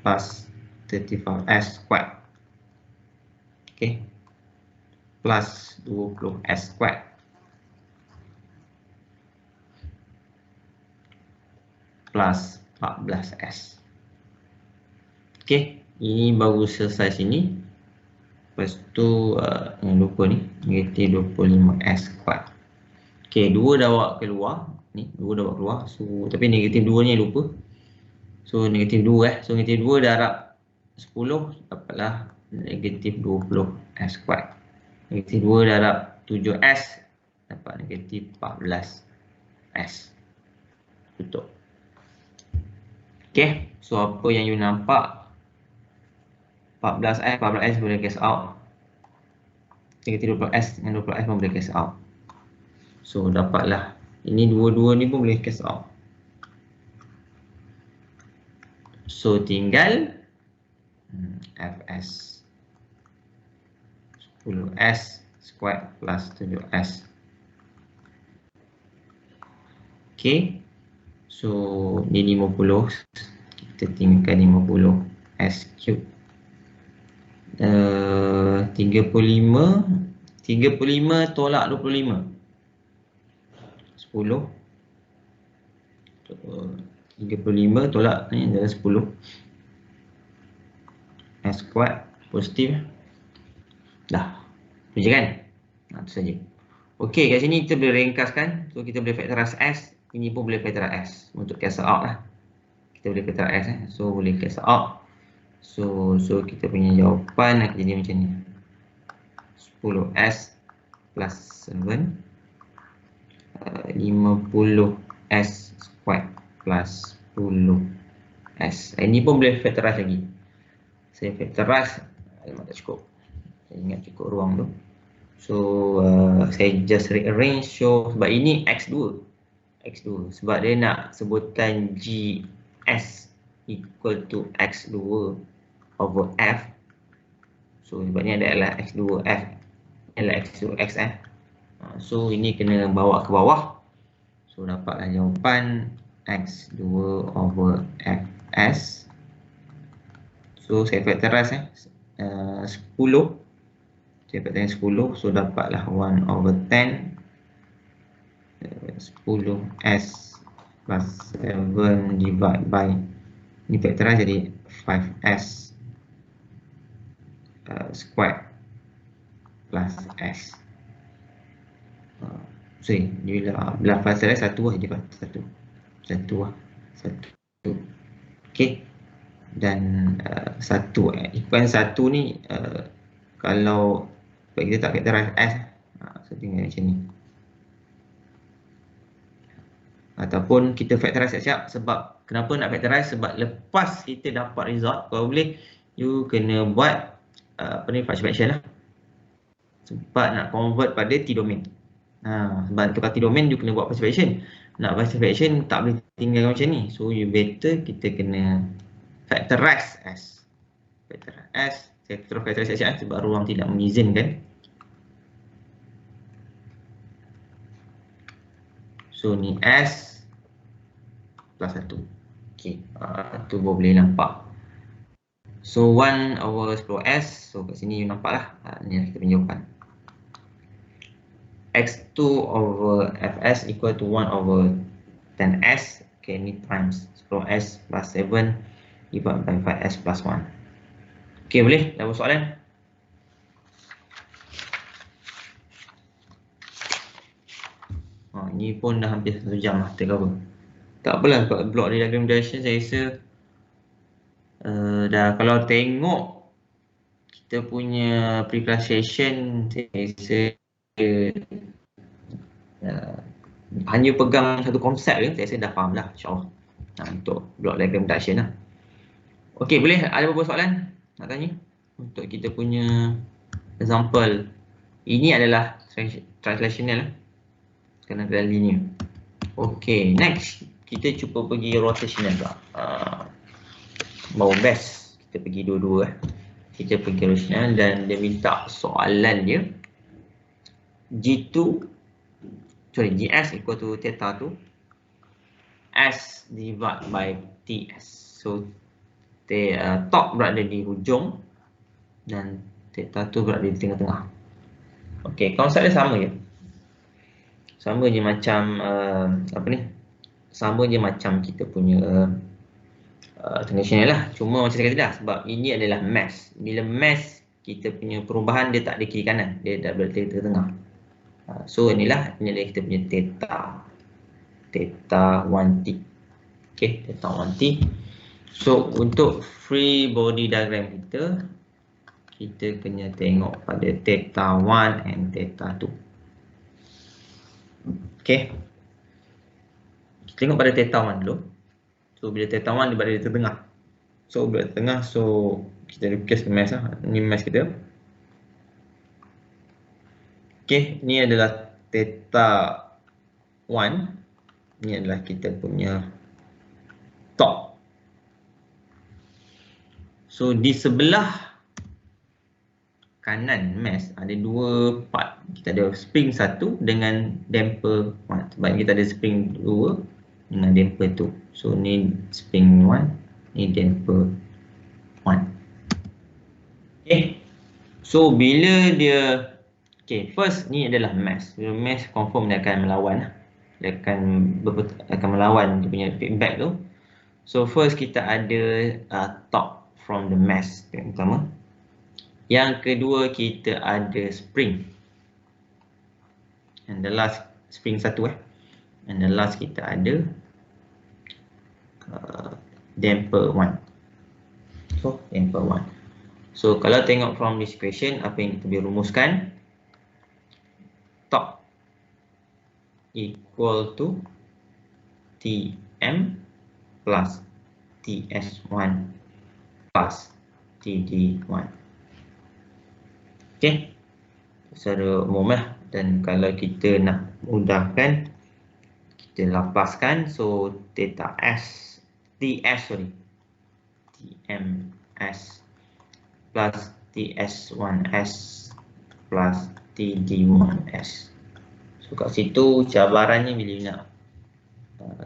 plus 35s squared. Okay, plus 20s squared plus 14s. Okay, ini baru selesai sini. Lepas tu yang lupa ni negatif 25s squared. Okay, 2 dah bawa keluar. Ni 2 dah bawa keluar. So tapi negatif 2 ni lupa. So negatif 2 So negatif 2 darab 10 dapatlah negatif 20s squared. Negatif 2 darab 7s dapat negatif 14s. Tutup. Okay, so apa yang you nampak 14s boleh cancel out. Negatif 20s dengan 20s pun boleh cancel out. So dapatlah ini dua-dua ni pun boleh cancel out. So tinggal fs 10s squared plus 7s. Okay, so ni 50. Kita tinggalkan 50s cube. 35 tolak 25 10. 35 tolak ni adalah 10 s squared positif. Dah. Tu je kan? Itu saja. Okey, kat sini kita boleh ringkaskan. So kita boleh factorize s, ini pun boleh factorize s untuk cancel out lah. Kita boleh factorize s. So boleh cancel out. So kita punya jawapan akan jadi macam ni. 10s plus 7 50s squared plus 10s. Ini pun boleh factorize lagi. Saya factorize, tak cukup. Saya ingat cukup ruang tu. So saya just rearrange. So sebab ini x2 sebab dia nak sebutan gs equal to x2 over f. So sebabnya adalah x2f adalah x2xf. So ini kena bawa ke bawah. So dapatlah jawapan X 2 over Fs. So saya factorize 10. Saya factorize 10, so dapatlah 1 over 10 10s plus 7 divide by, ni factorize jadi 5s squared plus s. Sorry, bila factorize 1 lah, dia 1 lah, 1. Okay, dan 1 equal 1 ni kalau kita tak factorize s, so tinggal macam ni. Ataupun kita factorize siap-siap. Sebab kenapa nak factorize? Sebab lepas kita dapat result, kalau boleh you kena buat fraction lah. Sebab nak convert pada T-domain. Sebab tukar T-domain you kena buat fraction. Nak fraction tak boleh tinggalkan macam ni. So you better kita kena factorize S. Factorize S. Saya terus factorize siap-siap sebab ruang tidak mengizinkan. So ni S plus 1. Okay, tu boleh nampak. So 1 over 10s. So kat sini you nampak lah. Ni lah kita punya jawapan. X2 over Fs equal to 1 over 10s. Okay, ni times 10s plus 7 divided by 5s plus 1. Okay, boleh? Dah buat soalan? Ni pun dah hampir 1 jam lah kita cover. Tak apalah, block diagram direction saya rasa dah, kalau tengok kita punya pre-class session, saya rasa hanya pegang satu konsep je, saya rasa dah faham lah insyaAllah untuk block diagram direction lah. Ok, boleh? Ada beberapa soalan nak tanya untuk kita punya example. Ini adalah translational lah, kena linear. Ok, next kita cuba pergi rotational pula. Mau best kita pergi dua-dua. Kita pergi rotational dan dia minta soalan dia GS equal to theta tu S divided by TS. So top berada di hujung dan theta tu berada di tengah-tengah. Ok, konsep dia sama je. Sama je macam sama je macam kita punya translational lah. Cuma macam saya kata dah, sebab ini adalah mass. Bila mass, kita punya perubahan dia tak ada kiri kanan, dia dah berada di tengah. So ini adalah kita punya theta 1t. Okay, theta 1t. So untuk free body diagram kita kena tengok pada theta 1 and theta 2. Okay, kita tengok pada theta 1 dulu. So bila theta 1 dia berada di tengah. So bila tengah, so kita lukis mass lah. Ni mass kita. Okay, ni adalah theta 1. Ni adalah kita punya top. So di sebelah kanan mass ada dua part. Kita ada spring 1 dengan damper 1. Sebab kita ada spring 2 dengan damper 2. So ni spring 1, ni damper 1. Okay, so bila dia, okay, first ni adalah mass. Bila mass confirm dia akan melawan lah. Dia akan melawan dia punya feedback tu. So first kita ada top from the mass yang pertama. Yang kedua kita ada spring. And the last spring 1 And the last kita ada damper 1. So damper 1. So kalau tengok from this equation, apa yang kita boleh rumuskan, top equal to Tm plus Ts1 plus Td1. Okay, secara umum lah. Dan kalau kita nak mudahkan, kita lapaskan. So theta s Tms plus Ts1s plus Td1s. So kat situ cabarannya bila nak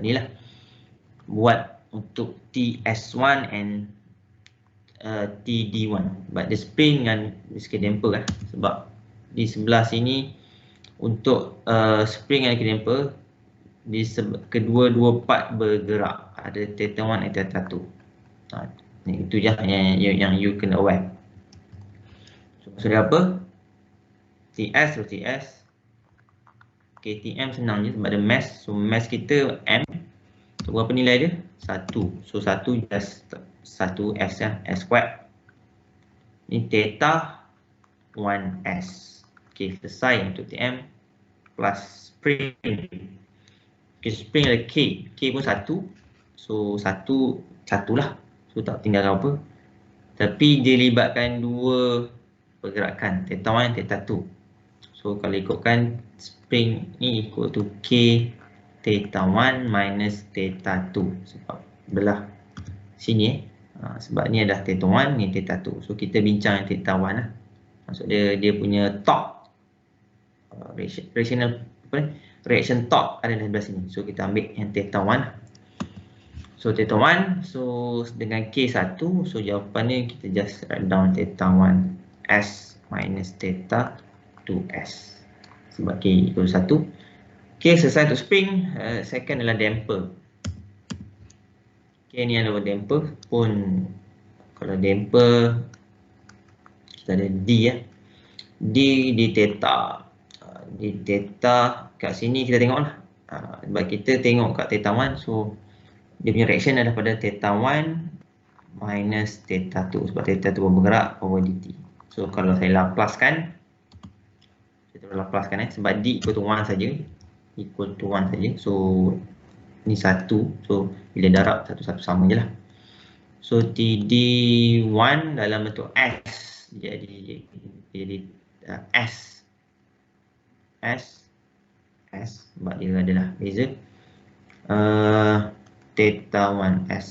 ni lah, buat untuk TS1 and TD1. But the spring dengan sikit damper lah. Sebab di sebelah sini untuk spring dan damper di kedua-dua part bergerak. Ada theta 1 dan theta 2. Itu je yang you kena aware. So, maksudnya apa? TS atau TS. KTM senang je sebab ada mass. So mass kita M. So berapa nilai dia? 1. So 1 just 1S ya. S squared. Ni theta 1S. Okay, selesai untuk TM plus spring. Okay, spring ada K. K pun 1. So 1 lah. So tak tinggal apa. Tapi dia libatkan dua pergerakan, theta 1 dan theta 2. So kalau ikutkan spring ni equal to K theta 1 minus theta 2. Sebab belah sini sebab ni adalah theta 1, ni theta 2. So kita bincang yang theta 1 lah. Maksud dia punya torque, reaction torque ada di sebelah sini. So kita ambil yang theta 1 lah. So theta 1, so dengan K1, so jawapannya kita just write down theta 1S minus theta 2S. Sebab K equal 1. Okay, selesai untuk spring. Second adalah damper. Okay, ni adalah damper. Pun kalau damper kita ada D ya. D di theta. Di theta kat sini kita tengok lah. Sebab kita tengok kat theta 1, so dia punya reaction adalah pada theta 1 minus theta 2. Sebab theta 2 bergerak over dt. So kalau saya laplaskan, sebab D equal to 1 saja. Equal to 1 saja. So ni 1. So bila darab satu-satu sama je lah. So TD1 dalam bentuk S. Jadi S. Sebab dia adalah beza. Theta 1S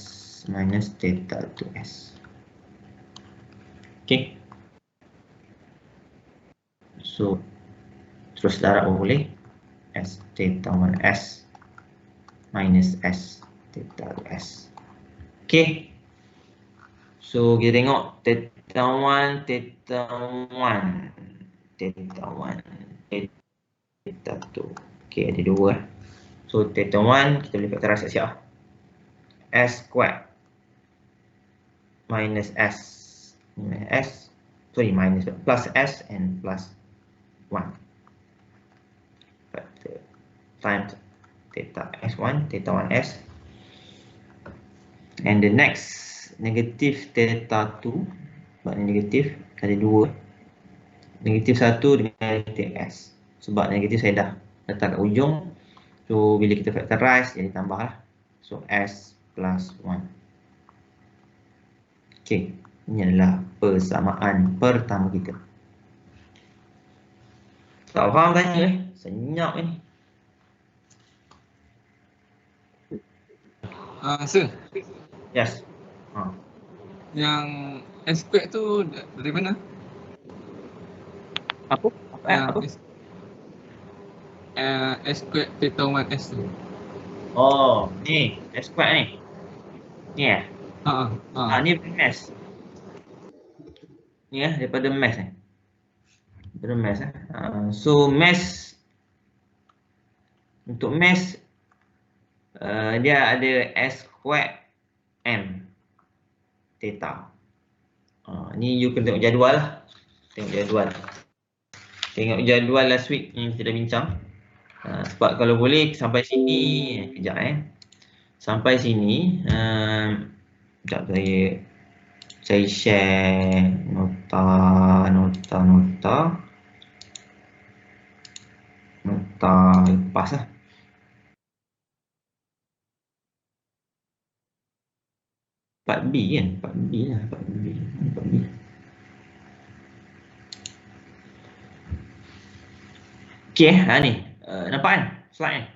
minus theta 2S. Okay. So terus darab boleh. S theta 1S minus S theta 2S. Okay. So kita tengok theta 1, theta 1, theta 1, theta 2. Okay, ada dua. So theta 1 kita boleh faktorise siap-siap. S squared minus S. Minus plus S and plus 1. Factor times theta S1, theta 1S. And the next negative theta 2. Sebab ni negatif, ada dua. Negatif 1 dengan negatif S. Sebab negatif saya dah letak kat ujung. So bila kita factorize jadi tambah lah. So S plus 1. Okay, ini adalah persamaan pertama kita. Tak faham tanya senyap ni. Sir. Yes. Yang S squared tu dari mana? Apa? S squared theta 1S tu. Oh, ni S squared ni. Ni ni daripada mass. Ni daripada mass ni. Daripada mass so mass, untuk mass dia ada S squared M theta. Ni you kena tengok jadual lah. Tengok jadual last week yang kita dah bincang. Sebab kalau boleh sampai sini, kejap sampai sini, sekejap saya share nota lepas lah. Part B kan? Part B. Okay, ni. Nampak kan? Slide ni.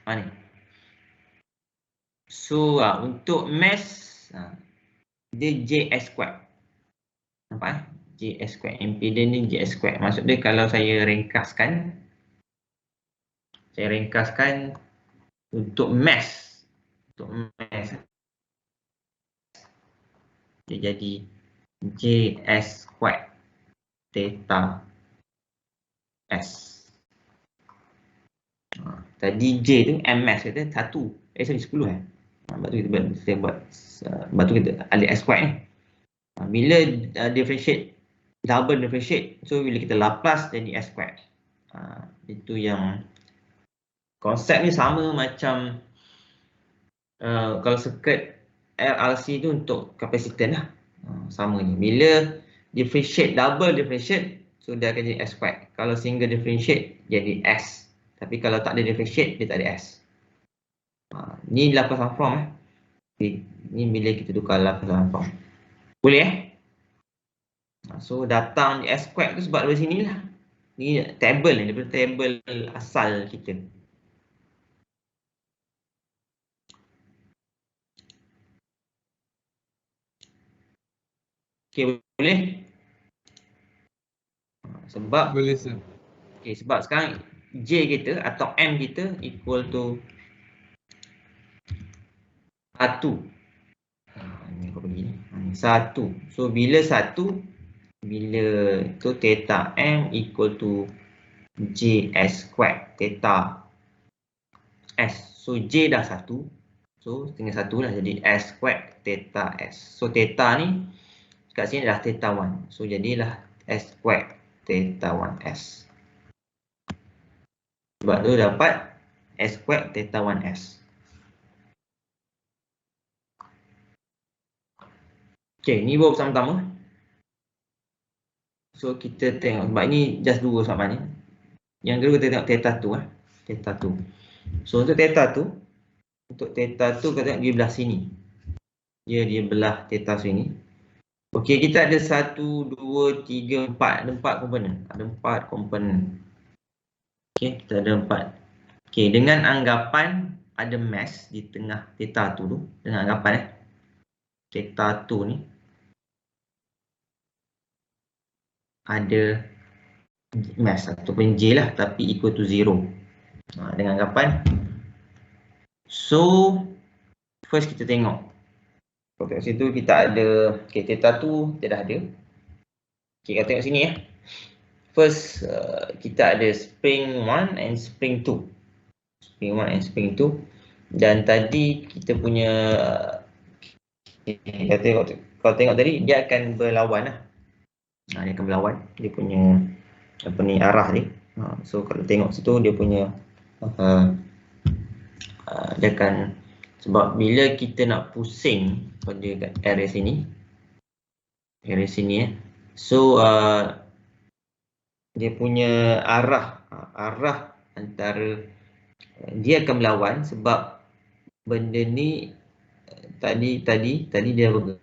Ni. So, untuk mass, dia JS squared. Nampak JS squared. Impedance ni JS squared. Maksud dia kalau saya ringkaskan, Saya ringkaskan untuk mass. Untuk mass. Dia jadi JS squared theta S. Tadi J tu MS kita 1. Sorry 10 eh. Sebab tu kita buat sebab tu kita alih S squared ni. Bila differentiate double differentiate, so bila kita Laplace jadi S squared. Itu yang konsep ni sama macam kalau circuit RLC tu untuk kapasitor lah. Sama ni. Bila differentiate double differentiate, so dia akan jadi S squared. Kalau single differentiate jadi S. Tapi kalau tak ada differentiate, dia tak ada S. Ni Laplace transform Ni bila kita tukar Laplace transform. Boleh So datang S squared tu sebab dari sini lah. Ni table ni, daripada table asal kita. Okay, boleh? Sebab Boleh sir. Okay, sebab sekarang J kita atau M kita equal to 1. Ni aku pergi ni. 1. So bila 1, bila tu theta M equal to JS squared theta S. So J dah 1. So tinggal 1 lah jadi S squared theta S. So theta ni kat sini dah theta 1. So jadilah S squared theta 1S. Sebab tu dapat S squared theta 1S. Okay, ni baru pertama-tama. So kita tengok, sebab ni just dua soalan ni. Yang kedua kita tengok theta 2 Theta 2. So untuk theta 2, kita tengok dia belah sini. Dia belah theta sini. Okey, kita ada 1, 2, 3, 4. Ada 4 komponen. Ada 4 komponen. Okey, kita ada 4. Okey, dengan anggapan ada mass di tengah theta 2 tu. Dengan anggapan theta 2 ni ada mass ataupun J lah, tapi equal to 0. Dengan anggapan. So, first kita tengok. Kalau tengok situ kita ada, okay, theta 2 kita dah ada. Okay, kita tengok sini First, kita ada spring 1 and spring 2. Spring 1 and spring 2. Dan tadi kita punya, kalau tengok tadi, dia akan berlawan lah. Dia akan berlawan. Dia punya, arah ni. So, kalau tengok situ, dia punya, dia akan, sebab bila kita nak pusing pada area sini, so dia punya arah antara dia akan melawan sebab benda ni tadi dia sudah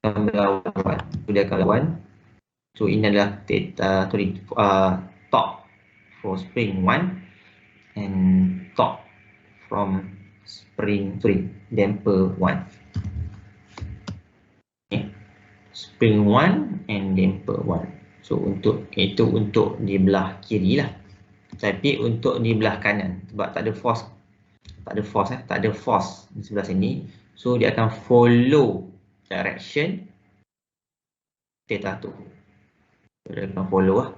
akan melawan. So ini adalah theta top for spring 1 and top from damper 1. Spring 1 and damper 1. So untuk di belah kiri lah. Tapi untuk di belah kanan, sebab tak ada force di sebelah sini. So dia akan follow direction theta 2. So, dia akan follow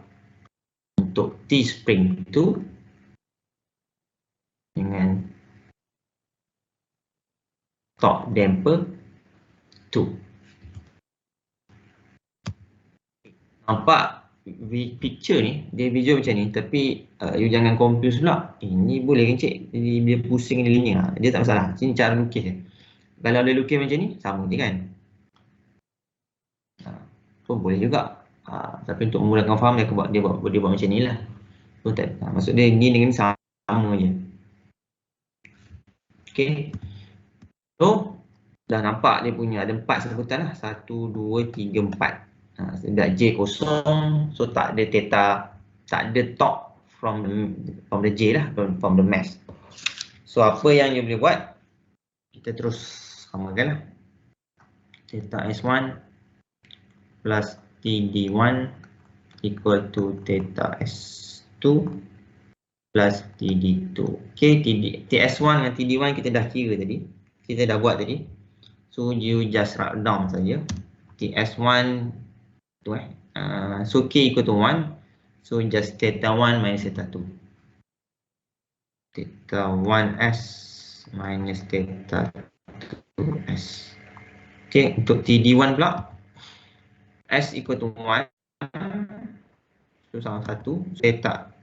untuk T spring 2 dengan top damper 2. Nampak picture ni, dia video macam ni, tapi you jangan confuse pula. Ini boleh kan cik, jadi dia pusing di linear, dia tak masalah. Sini cara lukis dia. Kalau dia lukis macam ni, sama je kan. So boleh juga. Tapi untuk memudahkan faham, dia buat macam ni lah. So, maksud dia ni dengan sama je. Okay. So dah nampak dia punya ada 4 sebutan lah. 1, 2, 3, 4. Sebab J kosong, so tak ada theta, tak ada top from the J lah, from the mass. So apa yang you boleh buat, kita terus samakan lah. Theta S1 plus TD1 equal to theta S2 plus TD2. Okay, TS1 dan TD1 kita dah kira tadi. Kita dah buat tadi. So you just write down saja. TS1 tu so K equal to 1. So just theta 1 minus theta 2. Theta 1S minus theta 2S. Okay, untuk TD1 pula S equal to 1. So sama satu. So theta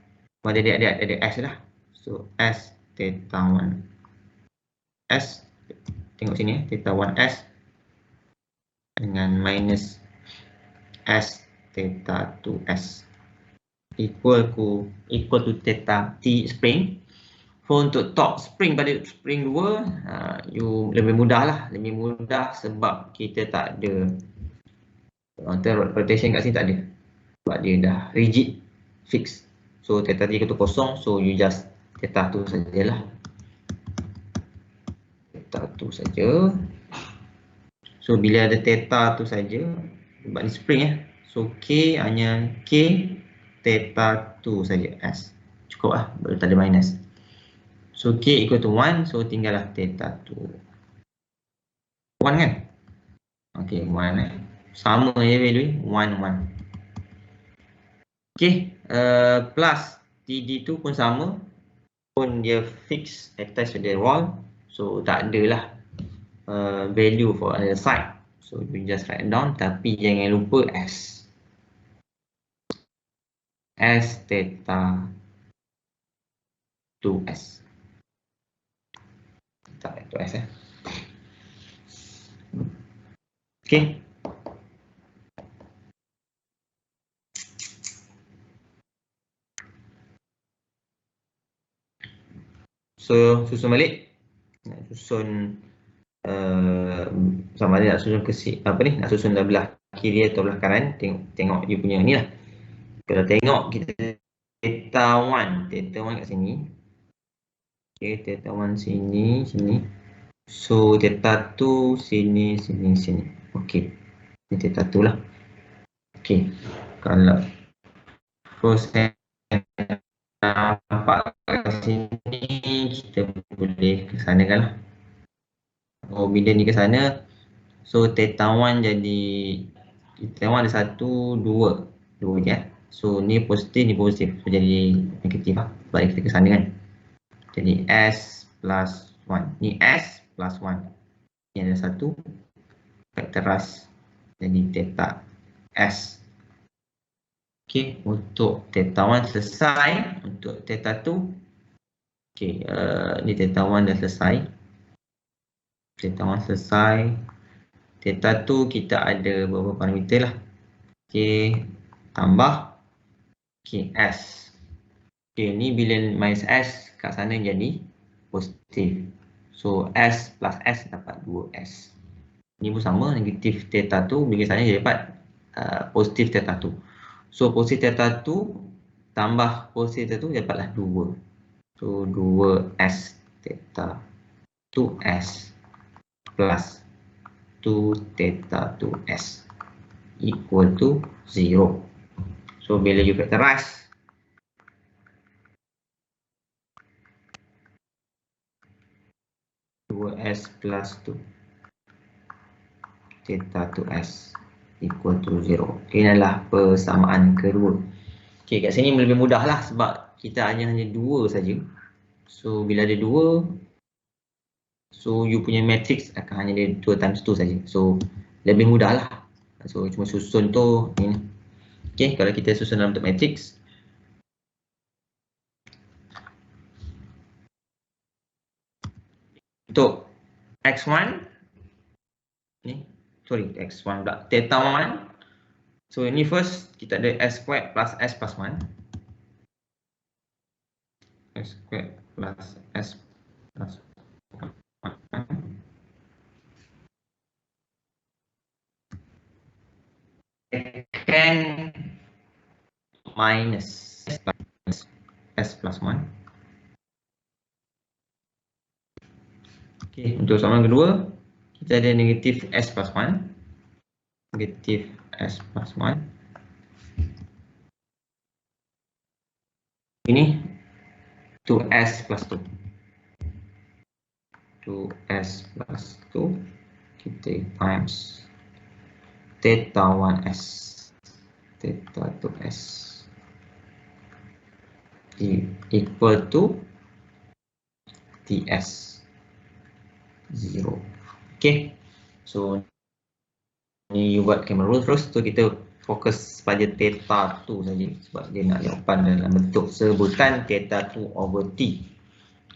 ada S lah. So S theta 1 S, tengok sini theta 1S dengan minus S theta 2S equal to theta T spring. So untuk torque spring pada spring 2 you lebih mudah sebab kita tak ada rotation kat sini, tak ada sebab dia dah rigid fix. So theta T equal to 0, so you just theta 2 sajalah. Theta 2 saja. So bila ada theta tu saja, sebab ni spring so K hanya K theta 2 saja S. Cukup lah, baru tak ada minus. So K equal to 1, so tinggallah theta 2. 1 kan? Okay, 1 sama je value 1, 1. Okay, plus TD2 pun sama. Pun dia fix attached to the wall. So tak adalah value for other side. So you just write down, tapi jangan lupa S. S theta 2S. Tak, itu S Okay. So susun balik. Nak susun sama ada nak susun nak susun belah kiri atau belah kanan. Tengok you punya ni lah. Kalau tengok kita theta 1 kat sini. Okay, theta 1 sini. So theta 2 sini. Okay, ini theta 2 lah. Okay, kalau first nampak kat sini, kita boleh kesanakan lah. Oh, bila ni ke sana, so theta 1 jadi theta 1 ada 1, 2 je. So ni positif, so jadi negatif lah. Sebab kita ke sana kan. Jadi S plus 1. Ni S plus 1. Ni ada 1. Factorize. Jadi theta S. Okay, untuk theta 1 selesai. Untuk theta 2. Okay, ni theta 1 dah selesai. Theta 1 selesai. Theta 2 kita ada beberapa parameter lah. Okay, tambah. Okay, S. Okay, ni bila minus S kat sana jadi positif. So S plus S dapat 2S. Ni pun sama, negatif theta 2 bila sana dia dapat positif theta 2. So positif theta 2 tambah positif theta 2 dapatlah 2. So 2S theta 2S plus 2 theta 2S equal to 0. So bila you factorize, S plus 2 theta 2S equal to 0. Okay, inilah persamaan kedua. Okay, kat sini lebih mudah lah sebab kita hanya 2 saja. So bila ada 2, so you punya matrix akan hanya ada 2 times 2 saja. So lebih mudah lah. So cuma susun tu ini. Okay, kalau kita susun dalam bentuk matrix, untuk X1 ni, X1 pula, theta 1. So ini first kita ada S squared plus S plus 1. S squared plus S plus 1. Second minus S plus 1. Okay, untuk soalan kedua, kita ada negatif S plus 1. Negatif S plus 1. ini 2s plus 2. 2s plus 2 kita times theta 1s theta 2s equal to ts 0. Okay, so ni you buat camera roll terus, so kita fokus pada theta 2 saja sebab dia nak jawapan dalam bentuk sebutan theta 2 over t.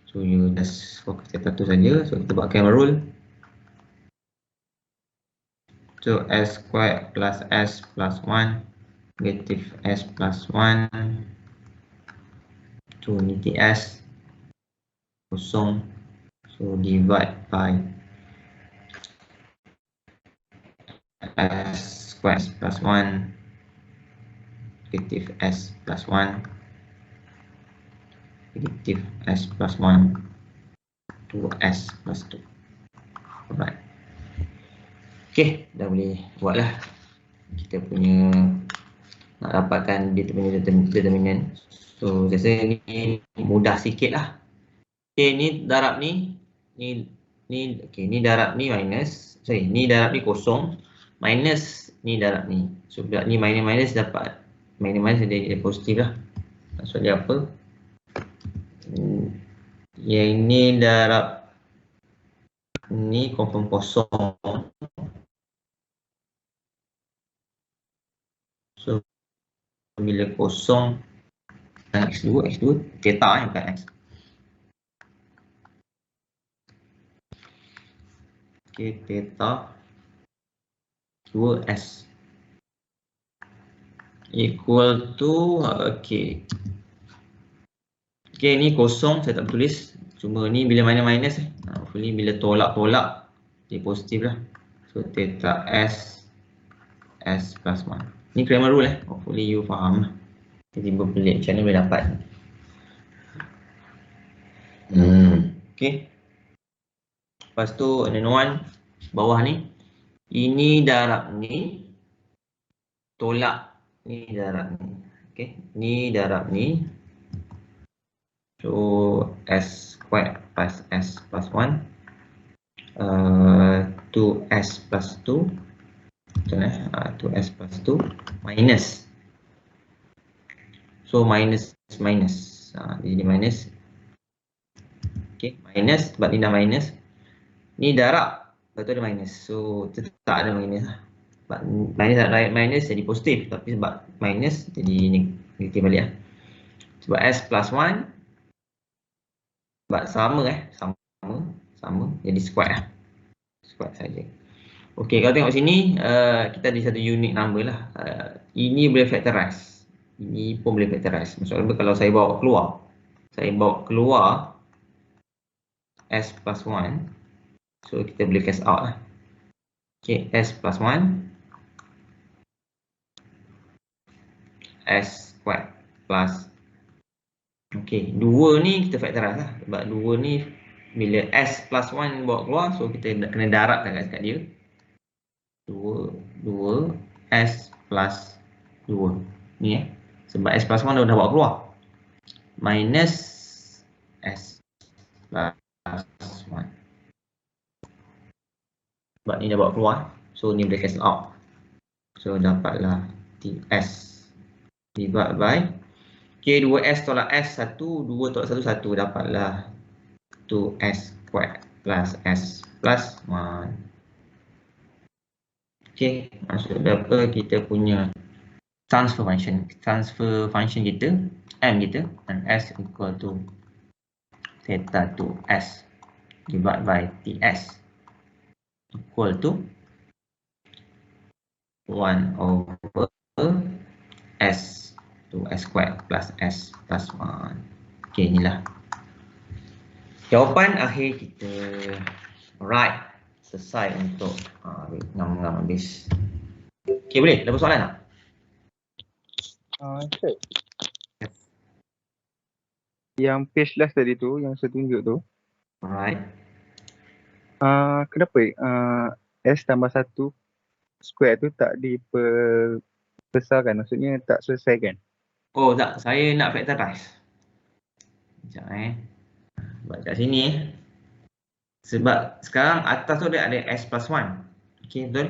So you just fokus theta 2 saja. So kita buat camera roll. So s squared plus s plus 1 negative s plus 1 to ni ts kosong, so divide by s squared plus 1 negative s plus 1 negative s plus 1 to s plus 2. Alright. Okay, dah boleh buat lah. Kita punya nak dapatkan dia punya determinant. So saya rasa ni mudah sikit lah. Okay, ni darab ni okay, ni darab ni minus, sorry, ni darab ni kosong minus ni darab ni. So bila ni minus dapat minus dia positif lah. Maksud dia apa? Yang ni darab ni confirm kosong. So bila kosong x2 theta bukan x. Okay, theta 2s equal to okay, ni kosong saya tak tulis, cuma ni bila minus hopefully bila tolak dia positif lah. So theta s plus 1. Ni Cramer rule hopefully you faham lah. Tiba-tiba pelik macam mana boleh dapat. Okay, lepas tu another one bawah ni, ini darab ni tolak ni darab ni. Okay, ni darab ni, so s squared plus s plus 1 2s plus 2 2s plus 2 minus, so minus jadi minus. Okay, minus sebab ni dah minus, ni darab lepas tu ada minus, so tetap ada minus lah. Sebab minus jadi positif, tapi sebab minus jadi negatif balik lah. Sebab s plus 1 sebab sama jadi square lah, square saja. Okey, kalau tengok sini kita ada satu unique number lah. Ini boleh factorize, ini pun boleh factorize. Maksudnya kalau saya bawa keluar s plus 1, so kita boleh cancel out lah. Okey, s plus 1 s squared plus, okey, 2 ni kita factorize lah. Sebab 2 ni bila s plus 1 bawa keluar, so kita kena darabkan kat dia. 2 s plus 2 ni sebab s plus 1 dah bawa keluar, minus s plus 1 sebab ni dah bawa keluar, so ni boleh cancel out. So dapatlah ts divide by, okay, 2s tolak s 1, 2 tolak 1 1, dapatlah 2s squared plus s plus 1. Okay, maksudnya apa, kita punya transfer function kita m kita, dan s equal to theta 2s divide by ts equal to 1 over s 2s squared plus s plus 1. Okay, inilah jawapan akhir kita. Alright, selesai untuk ngam-ngam habis. Okay, boleh? Ada persoalan tak? Cik. Yang page last tadi tu, yang saya tunjuk tu, Alright. kenapa s tambah 1 square tu tak dibesarkan? Maksudnya tak selesaikan? Oh tak, saya nak factorize. Sekejap buat kat sini Sebab sekarang atas tu ada S plus 1. Okey, betul?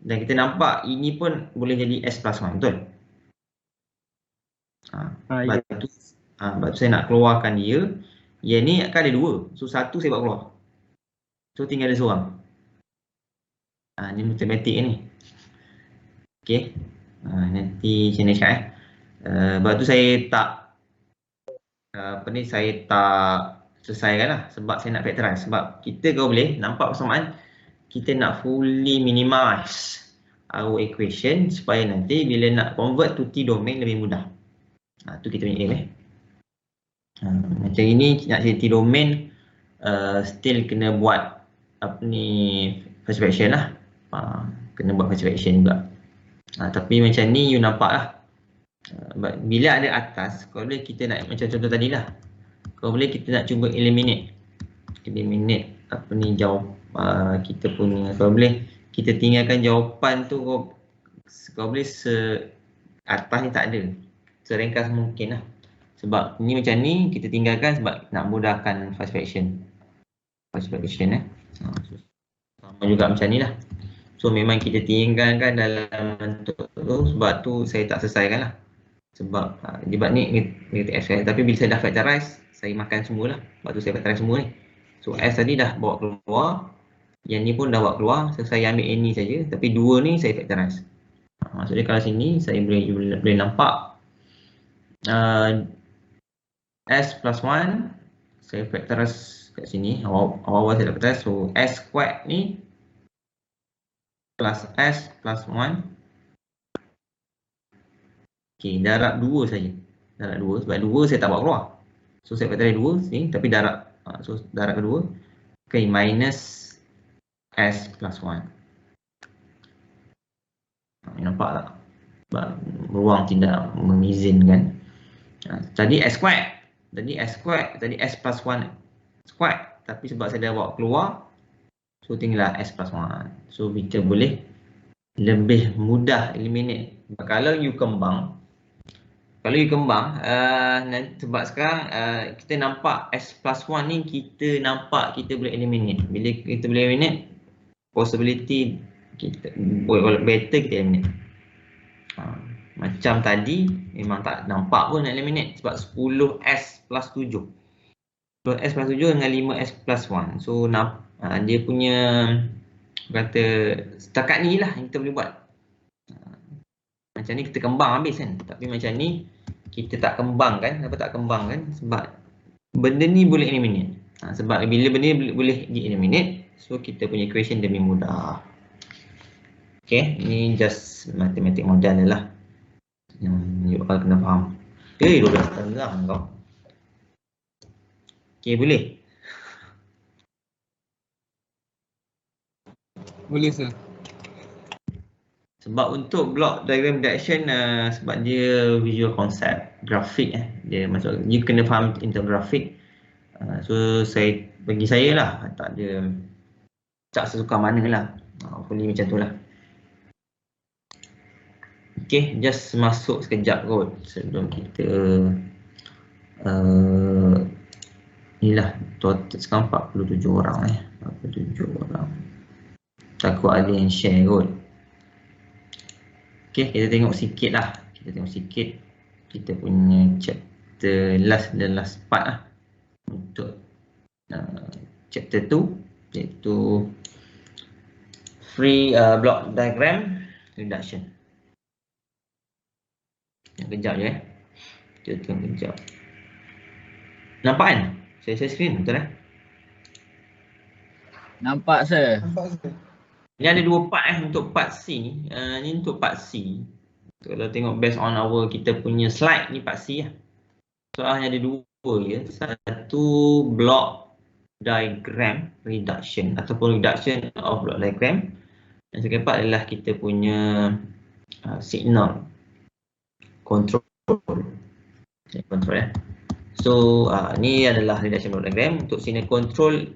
Dan kita nampak ini pun boleh jadi S plus 1, betul? Ya. Sebab tu saya nak keluarkan dia. Yang ni akan ada 2. So 1 saya buat keluar. So tinggal ada seorang. Ni matematik ni. Okey. Nanti macam ni cakap sebab tu saya tak saya tak selesaikan lah. Sebab saya nak factorize. Sebab kita kalau boleh nampak persamaan, kita nak fully minimize our equation supaya nanti bila nak convert to T domain lebih mudah. Tu kita punya aim macam ini nak jadi T domain still kena buat first fraction lah. Kena buat first fraction juga. Tapi macam ni you nampak lah. Bila ada atas, kalau boleh kita nak macam contoh tadi lah. Kalau boleh kita nak cuba eliminate jawab kita punya. Kalau boleh kita tinggalkan jawapan tu, kalau boleh atas ni tak ada, seringkas mungkin lah. Sebab ni macam ni kita tinggalkan sebab nak mudahkan first fraction sama juga macam ni lah. So memang kita tinggalkan dalam bentuk tu, sebab tu saya tak selesaikan lah. Sebab ni negatif S, tapi bila saya dah factorize, saya makan semualah. Sebab tu saya factorize semua ni. So S tadi dah bawa keluar, yang ni pun dah bawa keluar. So saya ambil ni saja, tapi 2 ni saya factorize. Maksudnya kalau sini saya boleh nampak S plus 1 saya factorize kat sini. Awal-awal saya factorize. So S squared ni plus S plus 1. Okey, darab 2 saja. Darab 2 sebab 2 saya tak bawa keluar. So saya factorize 2 sini, tapi darab darab kedua. Okey, minus S plus 1. Nampak tak? Ruang tidak mengizinkan. Tadi S squared. Tadi S plus 1 squared. Tapi sebab saya dah bawa keluar, so tinggal S plus 1. So kita boleh lebih mudah eliminate. Kalau you kembang, sebab sekarang kita nampak S plus 1 ni, kita nampak kita boleh eliminate. Bila kita boleh eliminate, possibility kita better kita eliminate. Macam tadi memang tak nampak pun nak eliminate sebab 10S plus 7. 10S plus 7 dengan 5S plus 1. So dia punya kata setakat ni lah yang kita boleh buat. Macam ni kita kembang habis kan. Tapi macam ni kita tak kembangkan. Kenapa tak kembangkan? Sebab benda ni boleh eliminate. Sebab bila benda ni boleh di-eliminate, so kita punya equation lebih mudah. Okay, ini just matematik modal lah yang you kena faham. 12.5 kau. Okay, boleh? Boleh sir. Sebab untuk block diagram reduction, sebab dia visual concept, grafik dia masuk, you kena faham tentang grafik. So bagi saya lah, tak ada tak sesuka mana lah. Hopefully macam tu lah. Okay, just masuk sekejap kot sebelum kita inilah total sekarang 47 orang 47 orang. Takut ada yang share kot. Okay, kita tengok sikit lah. Kita punya chapter last part lah untuk chapter 2, iaitu free block diagram reduction. Kejap je Kita tengok kejap. Nampak kan? Saya share screen betul Nampak sir. Ni ada 2 part untuk part C ni. Ni untuk part C. Kalau tengok based on kita punya slide ni part C lah. So hanya ada 2 je. Satu block diagram reduction ataupun reduction of block diagram. Dan second part adalah kita punya signal control. So ni adalah reduction block diagram. Untuk signal control,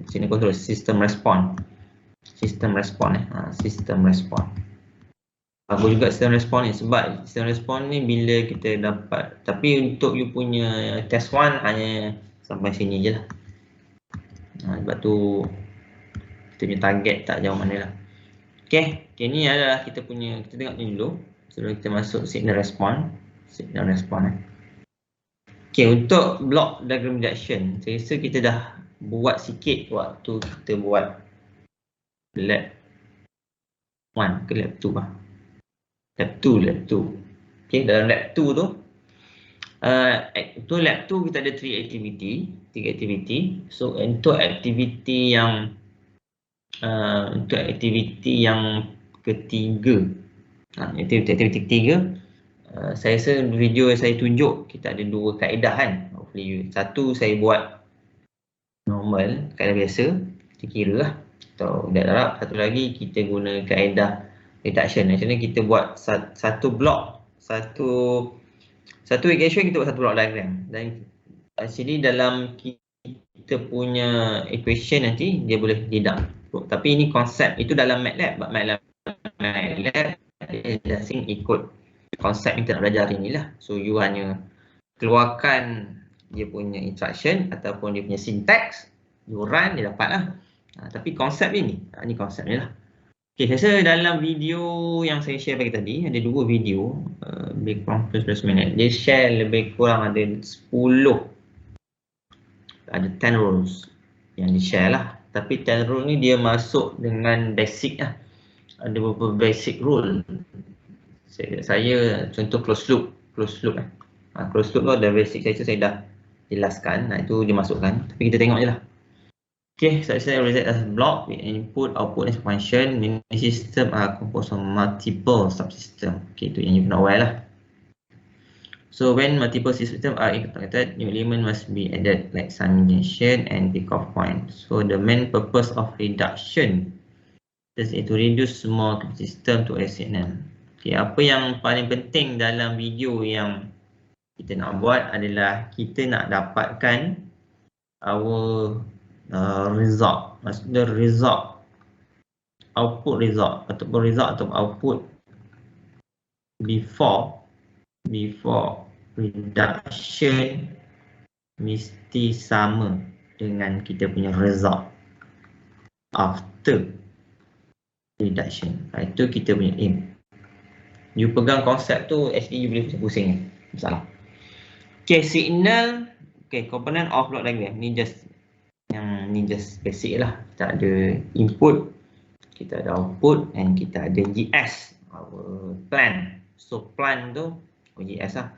signal control system response. Sistem respon. bagus juga sistem respon ni, sebab sistem respon ni bila kita dapat, tapi untuk you punya test 1 hanya sampai sini je lah. Sebab tu kita punya target tak jauh mana lah. Okay, ni adalah kita punya, kita tengok ni dulu sebelum kita masuk signal respon. Okay, untuk block diagram reduction, saya rasa kita dah buat sikit waktu kita buat lab 1 ke lab 2 lah. Lab 2. Okay, dalam lab 2 tu, lab 2 kita ada 3 activity. So untuk aktiviti yang ketiga, aktiviti ketiga, saya rasa video yang saya tunjuk kita ada 2 kaedah kan. Hopefully satu saya buat normal, kaedah biasa, kita kira lah, atau darab. Satu lagi kita guna kaedah reduction. Maksudnya kita buat satu blok, satu equation, kita buat satu blok diagram. Dan actually dalam kita punya equation nanti dia boleh deduct. Tapi ini konsep itu dalam MATLAB. MATLAB dia asing ikut konsep yang kita nak belajar hari ni lah. So you hanya keluarkan dia punya instruction ataupun dia punya syntax, you run, dia dapat lah. Tapi konsep ni konsep ni lah. Okay, saya rasa dalam video yang saya share pagi tadi, ada 2 video, lebih kurang 11 minit. Dia share lebih kurang ada 10, ada 10 rules yang di share lah. Tapi 10 rule ni dia masuk dengan basic lah. Ada beberapa basic rule. Saya contoh close loop lah. Close loop tu ada basic saya dah jelaskan. Itu dimasukkan. Tapi kita tengok je lah. Okay, saya reset as block with input, output as function. Ini system are composed of multiple subsystem. Okay, itu yang you kena aware lah. So when multiple systems are interconnected, new element must be added like summing junction and pick-off point. So the main purpose of reduction is to reduce small system to a signal. Okay, apa yang paling penting dalam video yang kita nak buat adalah kita nak dapatkan our result. Maksudnya result, output result ataupun output before reduction mesti sama dengan kita punya result after reduction. Itu kita punya aim. You pegang konsep tu, actually you boleh pusing-pusing masalah. Okay, signal, okay, component of block diagram ni just basic lah. Kita ada input, kita ada output, and kita ada GS, our plan. So plan tu GS lah.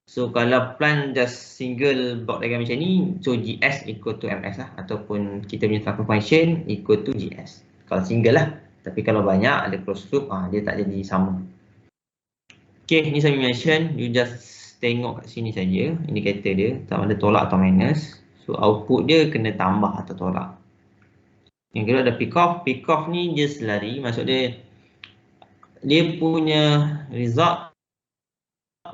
So kalau plan just single block diagram macam ni, so GS equal to MS lah, ataupun kita punya transfer function equal to GS kalau single lah. Tapi kalau banyak ada closed loop, dia tak jadi sama. Okay, ni saya mention, you just tengok kat sini saja indikator dia, sama ada tolak atau minus. So output dia kena tambah atau tolak. Yang kedua ada pick off ni just lari, maksud dia punya result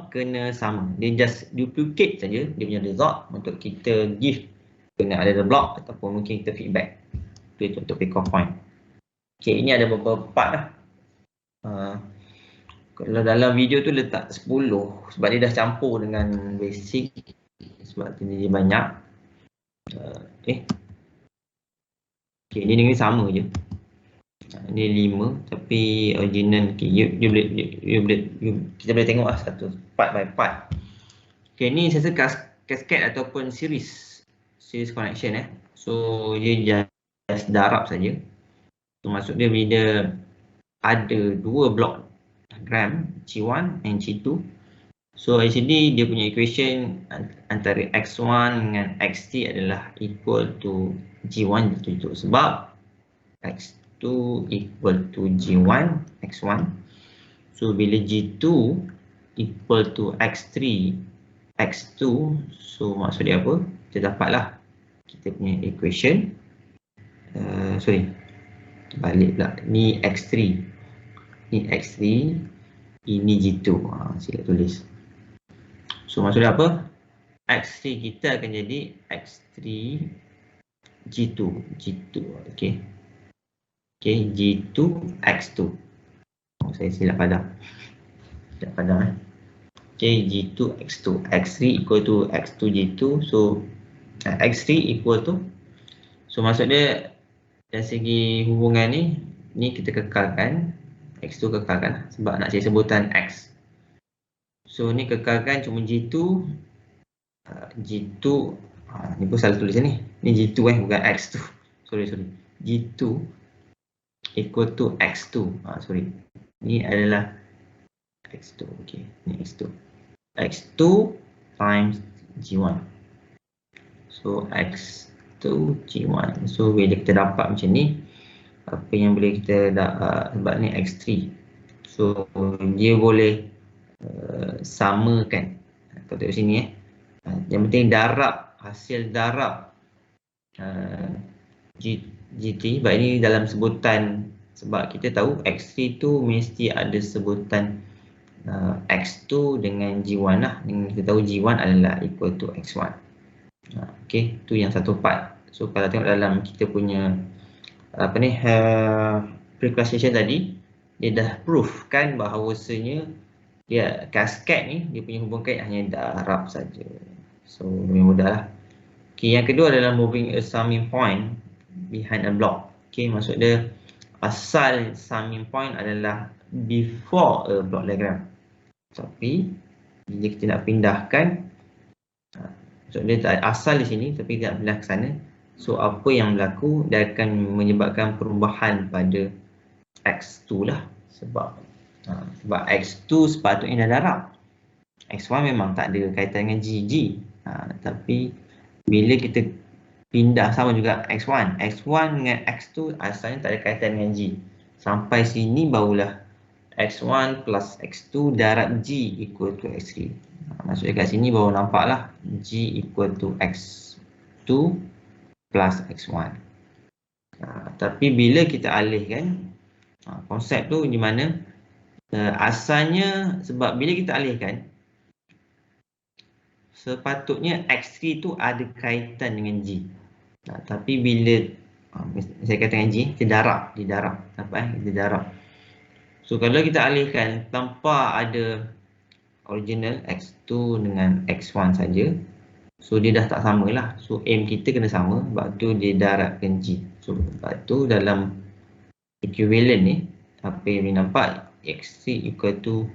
kena sama. Dia just duplicate saja dia punya result untuk kita give kena ada the block ataupun mungkin kita feedback. Itu untuk pick off point. Okay, ini ada beberapa part lah. Kalau dalam video tu letak 10 sebab dia dah campur dengan basic, sebab dia banyak. Okay, ni dengan sama je. Ni 5 tapi original. Okay, kita boleh tengok lah satu part by part. Okay, ni saya rasa cascade ataupun series connection So dia just darab saja. So maksud dia bila ada 2 block diagram C1 and C2, so actually dia punya equation antara X1 dengan X3 adalah equal to G1 itu sebab X2 equal to G1 X1. So bila G2 equal to X3 X2, so maksud dia apa? Kita dapatlah kita punya equation. Balik pula, ni X3, ini G2. Sila tulis. So maksud dia apa? X3 kita akan jadi X3 G2. Okay, G2 X2. saya silap pada. Okay, G2 X2. X3 equal to X2 G2. So X3 equal to, so maksud dia dari segi hubungan ni kita kekalkan, X2 kekalkan sebab nak cari sebutan X. So ni kekalkan cuma G2, G2 ni pun salah tulis ni G2 bukan X2. Sorry. G2 equal to X2. Sorry. Ni adalah X2. Okay, ni X2. X2 times G1. So X2 G1. So bila kita dapat macam ni, apa yang boleh kita sebab ni X3. So dia boleh samakan. Kalau tengok sini yang penting darab, hasil darab G3. Sebab ini dalam sebutan, sebab kita tahu X3 tu mesti ada sebutan X2 dengan G1 lah. Kita tahu G1 adalah equal to X1. Okay, tu yang satu part. So kalau tengok dalam kita punya preclassification tadi, dia dah proof kan bahawasanya dia cascade ni, dia punya hubung kait hanya darab saja. So lebih mudah lah. Okay, yang kedua adalah moving a summing point behind a block. Okay, maksud dia asal summing point adalah before a block diagram. Tapi bila kita nak pindahkan, maksud dia asal di sini tapi tidak pindah ke sana. So apa yang berlaku, dia akan menyebabkan perubahan pada X2 lah. Sebab X2 sepatutnya dah darab. X1 memang tak ada kaitan dengan G. Tapi bila kita pindah, sama juga X1 dengan X2 asalnya tak ada kaitan dengan G. Sampai sini barulah X1 plus X2 darab G equal to X3. Maksudnya kat sini baru nampaklah G equal to X2 plus X1. Tapi bila kita alihkan, konsep tu di mana asalnya, sebab bila kita alihkan, sepatutnya X3 tu ada kaitan dengan G. Tapi bila saya katakan G, dia darab. Dia darab. So kalau kita alihkan tanpa ada original X2 dengan X1 saja, so dia dah tak sama lah. So M kita kena sama, sebab tu dia darabkan G. So sebab tu dalam equivalent ni, apa yang boleh nampak, X3 equal to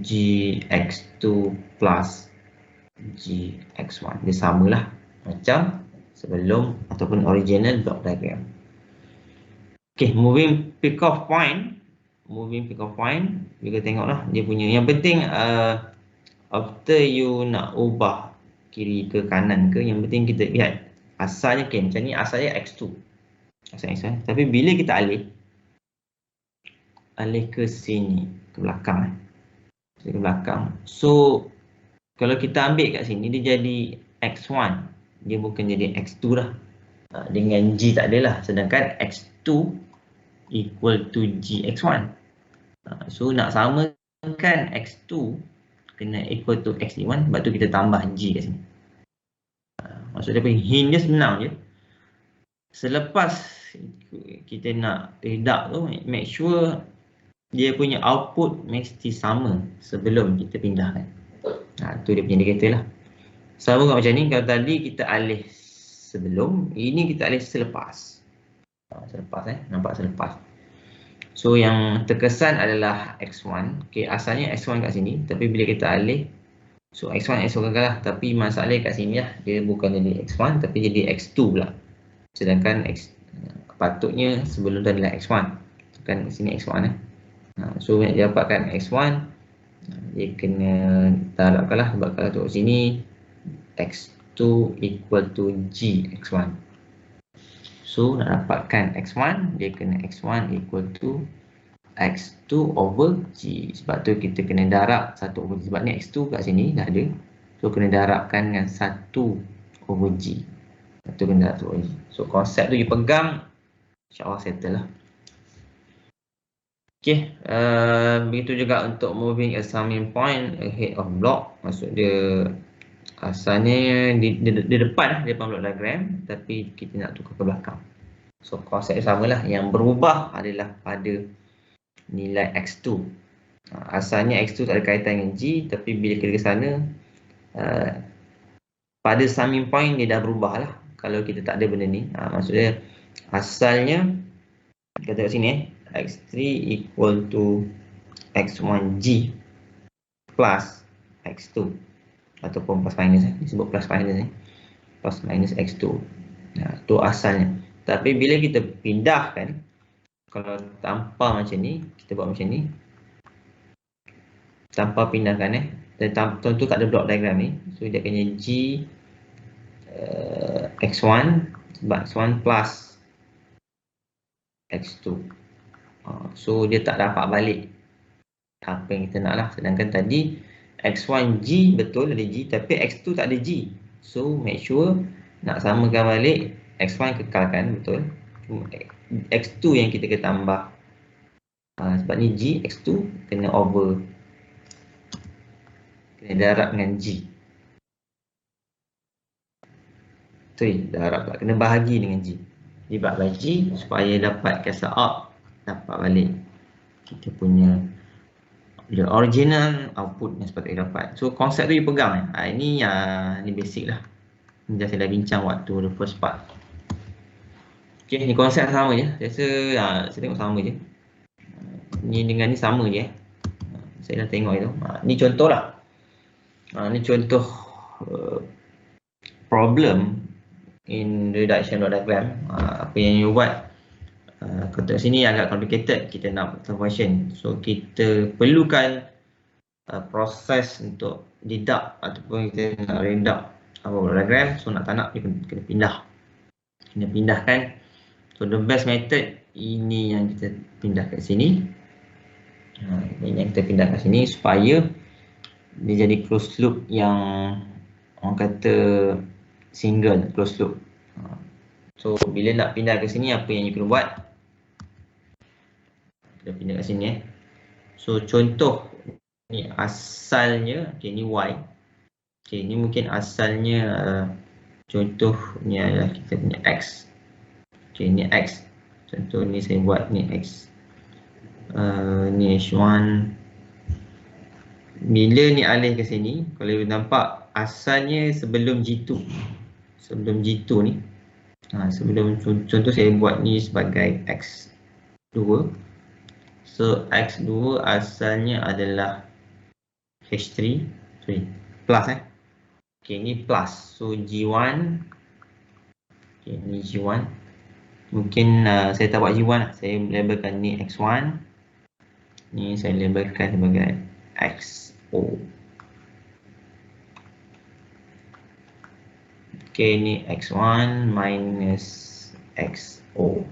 GX2 plus GX1. Dia samalah macam sebelum ataupun original block diagram. Okay, moving pick off point, kita tengoklah dia punya. Yang penting after you nak ubah kiri ke kanan ke, yang penting kita lihat asalnya macam ni, asalnya X2. Tapi bila kita alih ke sini, ke belakang, so kalau kita ambil kat sini, dia jadi X1, dia bukan jadi X2 lah. Dengan G tak adalah, sedangkan X2 equal to GX1. So nak samakan X2 kena equal to X1, sebab tu kita tambah G kat sini. Maksud dia hint dia senang je. Selepas kita nak reduct tu, make sure dia punya output mesti sama sebelum kita pindahkan. Tu dia punya indicator lah. Sama macam ni, kalau tadi kita alih sebelum, ini kita alih selepas. Nampak selepas. So yang terkesan adalah X1. Okay, asalnya X1 kat sini, tapi bila kita alih, so X1 lah. Tapi masalahnya kat sini lah, dia bukan jadi X1 tapi jadi X2 pula. Sedangkan patutnya sebelum tu adalah X1. Kan sini X1 so dia dapatkan X1, dia kena darabkan lah. Sebab kalau tengok sini X2 equal to GX1. So nak dapatkan X1, dia kena X1 equal to X2 over G. Sebab tu kita kena darab 1 over G. Sebab ni X2 kat sini dah ada, so kena darabkan dengan 1 over G. Itu kena darab 1 over G. So konsep tu you pegang, insyaAllah settle lah. Okay, begitu juga untuk moving a summing point ahead of block. Maksud dia asalnya di depan block diagram, tapi kita nak tukar ke belakang. So konsep sama lah. Yang berubah adalah pada nilai X2. Asalnya X2 tak ada kaitan dengan G, tapi bila kita ke sana, pada summing point dia dah berubah lah kalau kita tak ada benda ni. Maksudnya asalnya, kita tengok sini X3 equal to X1G plus X2 ataupun plus minus, disebut plus minus plus minus X2. Tu asalnya. Tapi bila kita pindahkan, kalau tanpa macam ni, kita buat macam ni, tanpa pindahkan dan tentu tak ada block diagram ni, so dia akan G X1 sebab X1 plus X2. So dia tak dapat balik apa yang kita nak lah. Sedangkan tadi X1G betul ada G, tapi X2 tak ada G. So make sure nak samakan balik, X1 kekalkan betul, X2 yang kita kena tambah. Sebab ni G, X2 kena over, kena darab dengan G. Darab pula, kena bahagi dengan G. Divide by G supaya dapat cancel out, dapat balik kita punya the original output yang sepatutnya dapat. So konsep tu dipegang. Ini basic lah. Ini dah saya dah bincang waktu the first part. Okay, ni konsep sama je. Saya tengok sama je. Ni dengan ni sama je. Saya dah tengok itu. Ni contoh lah. Ni contoh problem in reduction diagram. Apa yang you buat kotak sini agak complicated, kita nak function. So kita perlukan proses untuk deduct ataupun kita nak reduct diagram. So nak tak nak kena pindah, kena pindahkan. So the best method ini yang kita pindah kat sini. Ini yang kita pindah kat sini supaya dia jadi closed loop yang orang kata single closed loop. So bila nak pindah ke sini, apa yang you kena buat? Kita pindah kat sini So contoh ni asalnya, okay, ni Y. Okay, ni mungkin asalnya contohnya adalah kita punya X. Okay, ni X. Contoh ni saya buat ni X. Ni H1. Bila ni alih ke sini, kalau you nampak asalnya sebelum G2. Sebelum G2 ni. Sebelum contoh saya buat ni sebagai X2. So X2 asalnya adalah H3. Plus Okay, ni plus. So G1. Okay, ni G1. Mungkin saya tak buat G1 lah. Saya labelkan ni X1. Ni saya labelkan sebagai XO. Okay, ni X1 minus XO.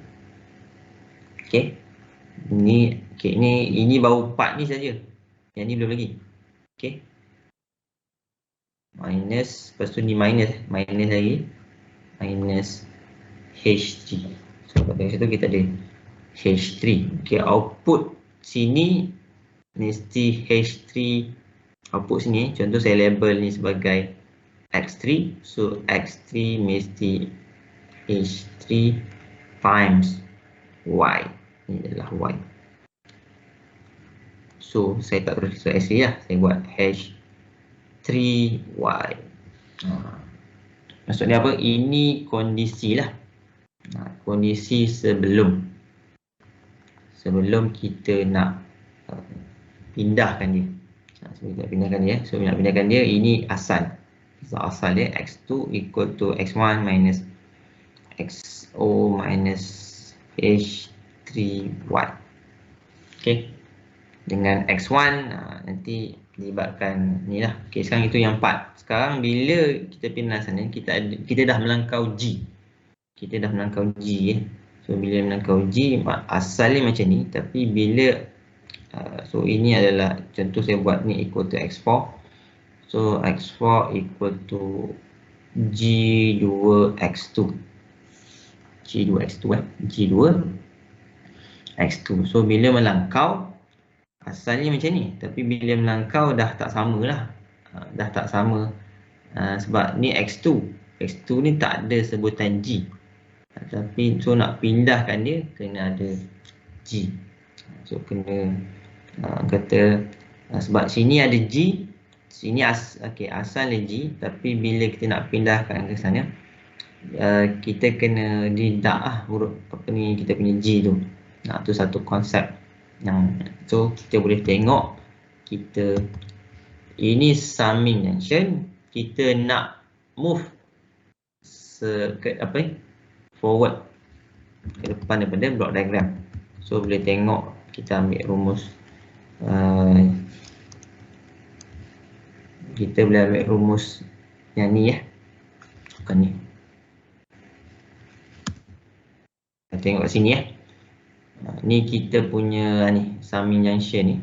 Okay. Ini baru part ni saja. Yang ni belum lagi. Okay. Minus, lepas tu ni minus lagi. Minus H3. So pada situ kita ada H3. Okay, output sini mesti H3. Output sini, contoh saya label ni sebagai X3. So X3 mesti H3 times Y. Ini adalah Y. So saya tak terus X3 lah. Saya buat H3Y. Maksudnya apa? Ini kondisi lah. Kondisi sebelum kita nak pindahkan dia. So nak pindahkan dia, ini asal. So asal dia X2 equal to X1 minus XO minus H3Y. Okay. Dengan X1 nanti libatkan ni lah. Okay, sekarang itu yang part. Sekarang bila kita pindah sana, kita dah melangkau G. Kita dah melangkau G. So bila melangkau G, asalnya macam ni. Tapi bila so ini adalah contoh saya buat ni equal to X4. So X4 equal to G2X2. G2 So bila melangkau asalnya macam ni, tapi bila melangkau dah tak sama lah. Sebab ni X2 ni tak ada sebutan G. Tapi so nak pindahkan dia kena ada G. So kena kata sebab sini ada G, sini asal G, tapi bila kita nak pindahkan ke sana, kita kena deduct huruf kita punya G tu. Tu satu konsep yang kita boleh tengok ini summing junction, kita nak move forward ke depan daripada block diagram. So boleh tengok kita ambil rumus kita boleh ambil rumus yang ni bukan ni. Kita tengok kat sini ni kita punya ni summing junction ni.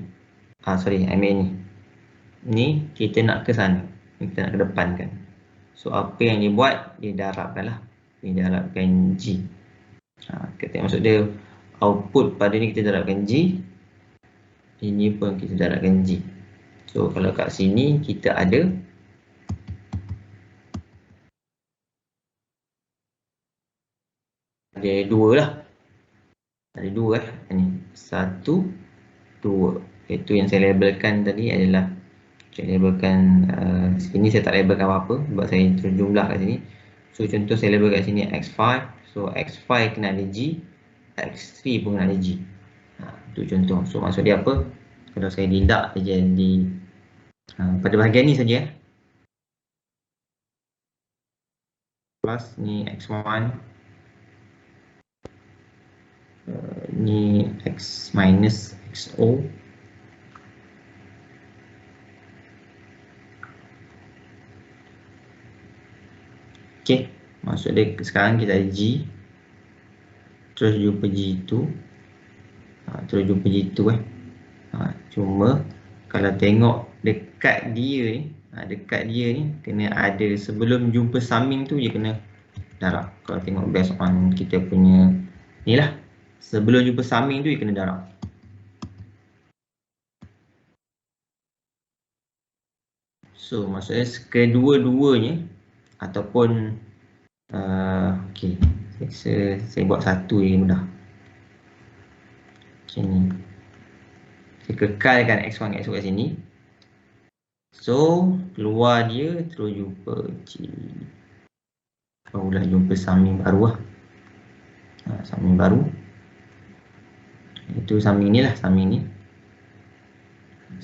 Ni kita nak ke sana, kita nak ke depan kan. So apa yang dia buat, dia darabkan lah, dia darabkan G. Kita maksud dia output pada ni kita darabkan G, ini pun kita darabkan G. So kalau kat sini kita ada dua lah, ada dua ni 1, 2. Itu yang saya labelkan tadi adalah saya labelkan sini saya tak labelkan apa-apa sebab saya terus jumlah kat sini. So contoh saya label kat sini X5, so X5 kena ada G, X3 pun kena ada G. Itu contoh. So maksud dia apa? Kalau saya deduct saja di pada bahagian ni saja plus ni X1, ni X minus XO. Okay, maksud dia sekarang kita ada G, terus jumpa G2, terus jumpa G2 cuma kalau tengok dekat dia ni kena ada sebelum jumpa summing tu je kena darab. Kalau tengok based on kita punya ni lah, sebelum jumpa summing tu je kena darab. So maksudnya kedua-duanya ataupun okay, saya buat satu je mudah. Okay, ni saya kekalkan X1 X2 kat sini. So keluar dia terus jumpa G, barulah jumpa summing baru lah. Summing baru itu summing ni lah, summing ni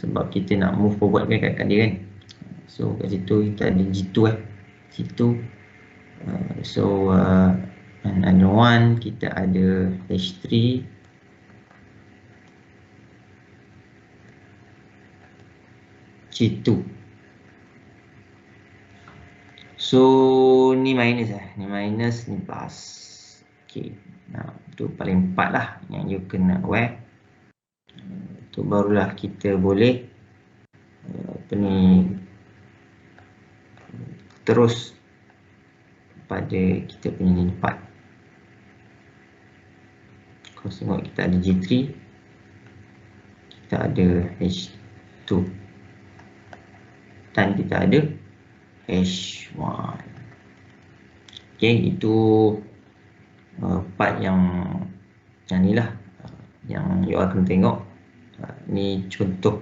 sebab kita nak move forward kan kat dia kan. So kat situ kita ada G2 G2. So another one kita ada H3, G2. So ni minus ni minus, ni plus. Okay, tu paling 4 lah yang you kena aware. Tu barulah kita boleh terus pada kita punya ni 4. Kalau tengok kita ada G3, kita ada H2 dan kita ada H1. Okay, itu part yang ni lah yang you all kena tengok. Ni contoh.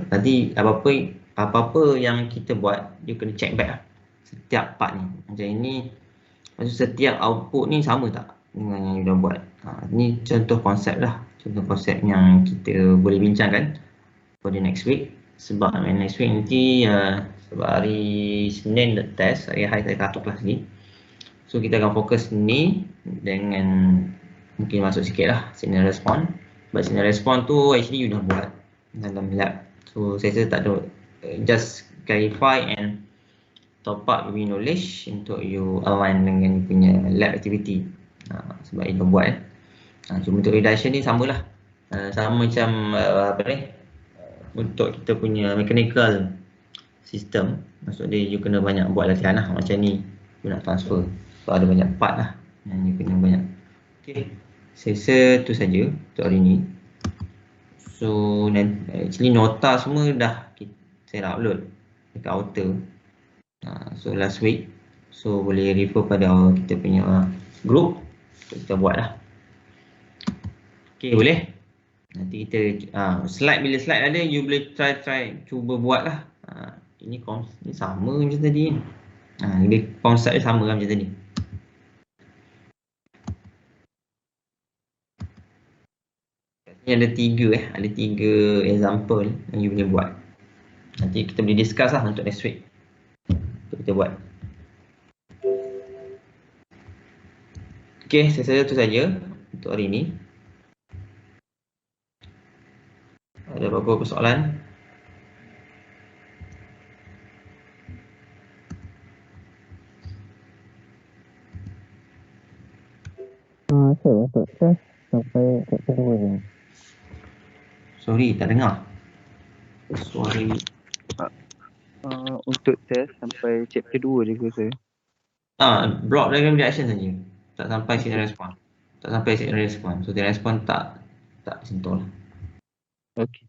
Nanti apa-apa yang kita buat, you kena check back lah setiap part ni. Macam ini, maksud setiap output ni sama tak dengan yang you dah buat. Ni contoh konsep lah, contoh konsep yang kita boleh bincangkan pada next week. Sebab next week nanti sebab hari Senin the test, hari saya katuk kelas ni. So kita akan fokus ni dengan mungkin masuk sikit lah signal response. Sebab signal response tu actually you dah buat dalam lab. So saya rasa tak ada, just clarify and top up your knowledge untuk you align dengan you punya lab activity. Sebab you dah buat cuma untuk reduction ni samalah, sama macam untuk kita punya mechanical system. Maksud dia you kena banyak buat latihan lah. Macam ni you nak transfer, so ada banyak part lah yang you kena banyak. Okay, saya rasa tu saja untuk hari ni. So actually nota semua dah saya dah upload dekat outer. So last week, so boleh refer pada kita punya group untuk kita buat lah. Okay, boleh? Nanti kita slide, bila slide ada you boleh try cuba buat lah. Ini sama macam tadi. Dia konsep dia sama lah macam tadi. Ini ada tiga example yang you boleh buat. Nanti kita boleh discuss lah untuk next week. Untuk kita buat. Okay, saya rasa itu saja untuk hari ini. Ada beberapa persoalan? Saya untuk test sampai chapter 2 je. Sorry, tak dengar. Suara Untuk test sampai chapter 2 je ke saya? block diagram reaction saja. Tak sampai signal respon. Tak sampai signal respon. So signal respon tak sentuh lah. Okey.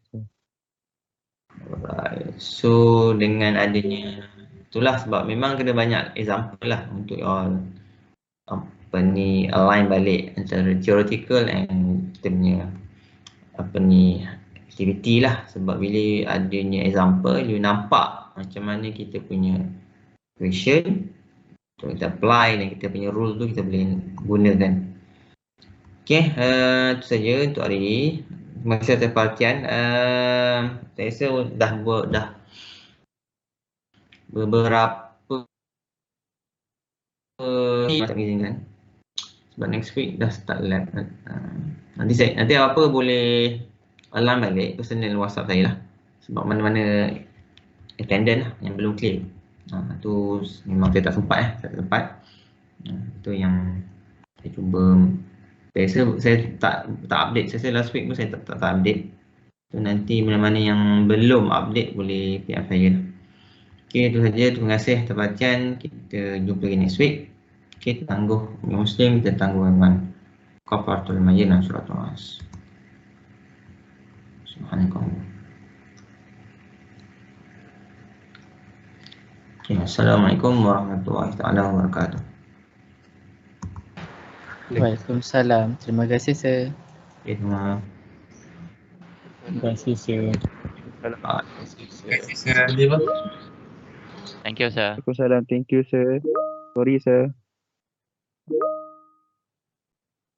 Alright. So dengan adanya itulah sebab memang kena banyak example lah untuk all align balik antara theoretical and kita punya activity lah. Sebab bila adanya example you nampak macam mana kita punya question untuk kita apply dan kita punya rule tu kita boleh gunakan. Okay, itu saja untuk hari ini. Terima kasih atas perhatian. Saya rasa dah beberapa tak izinkan sebab next week dah start lab. Nanti apa boleh alarm balik personal WhatsApp saya lah, sebab mana-mana attendant lah yang belum clear. Tu memang saya tak sempat tu yang saya cuba. Saya rasa saya tak update. Saya rasa last week pun saya tak update. So nanti mana-mana yang belum update boleh PM saya. Okay, itu saja. Terima kasih atas perhatian. Kita jumpa lagi next week. Okay, kita tangguh Muslim, kita tangguh dengan Kafaratul Majid dan Suratul Nas. Subhanallah. Okay, Assalamualaikum warahmatullahi wabarakatuh. Waalaikumsalam. Terima kasih sir. Okay, terima Terima kasih sir. Thank you, sir. Waalaikumsalam. Thank you, sir. Sorry, sir.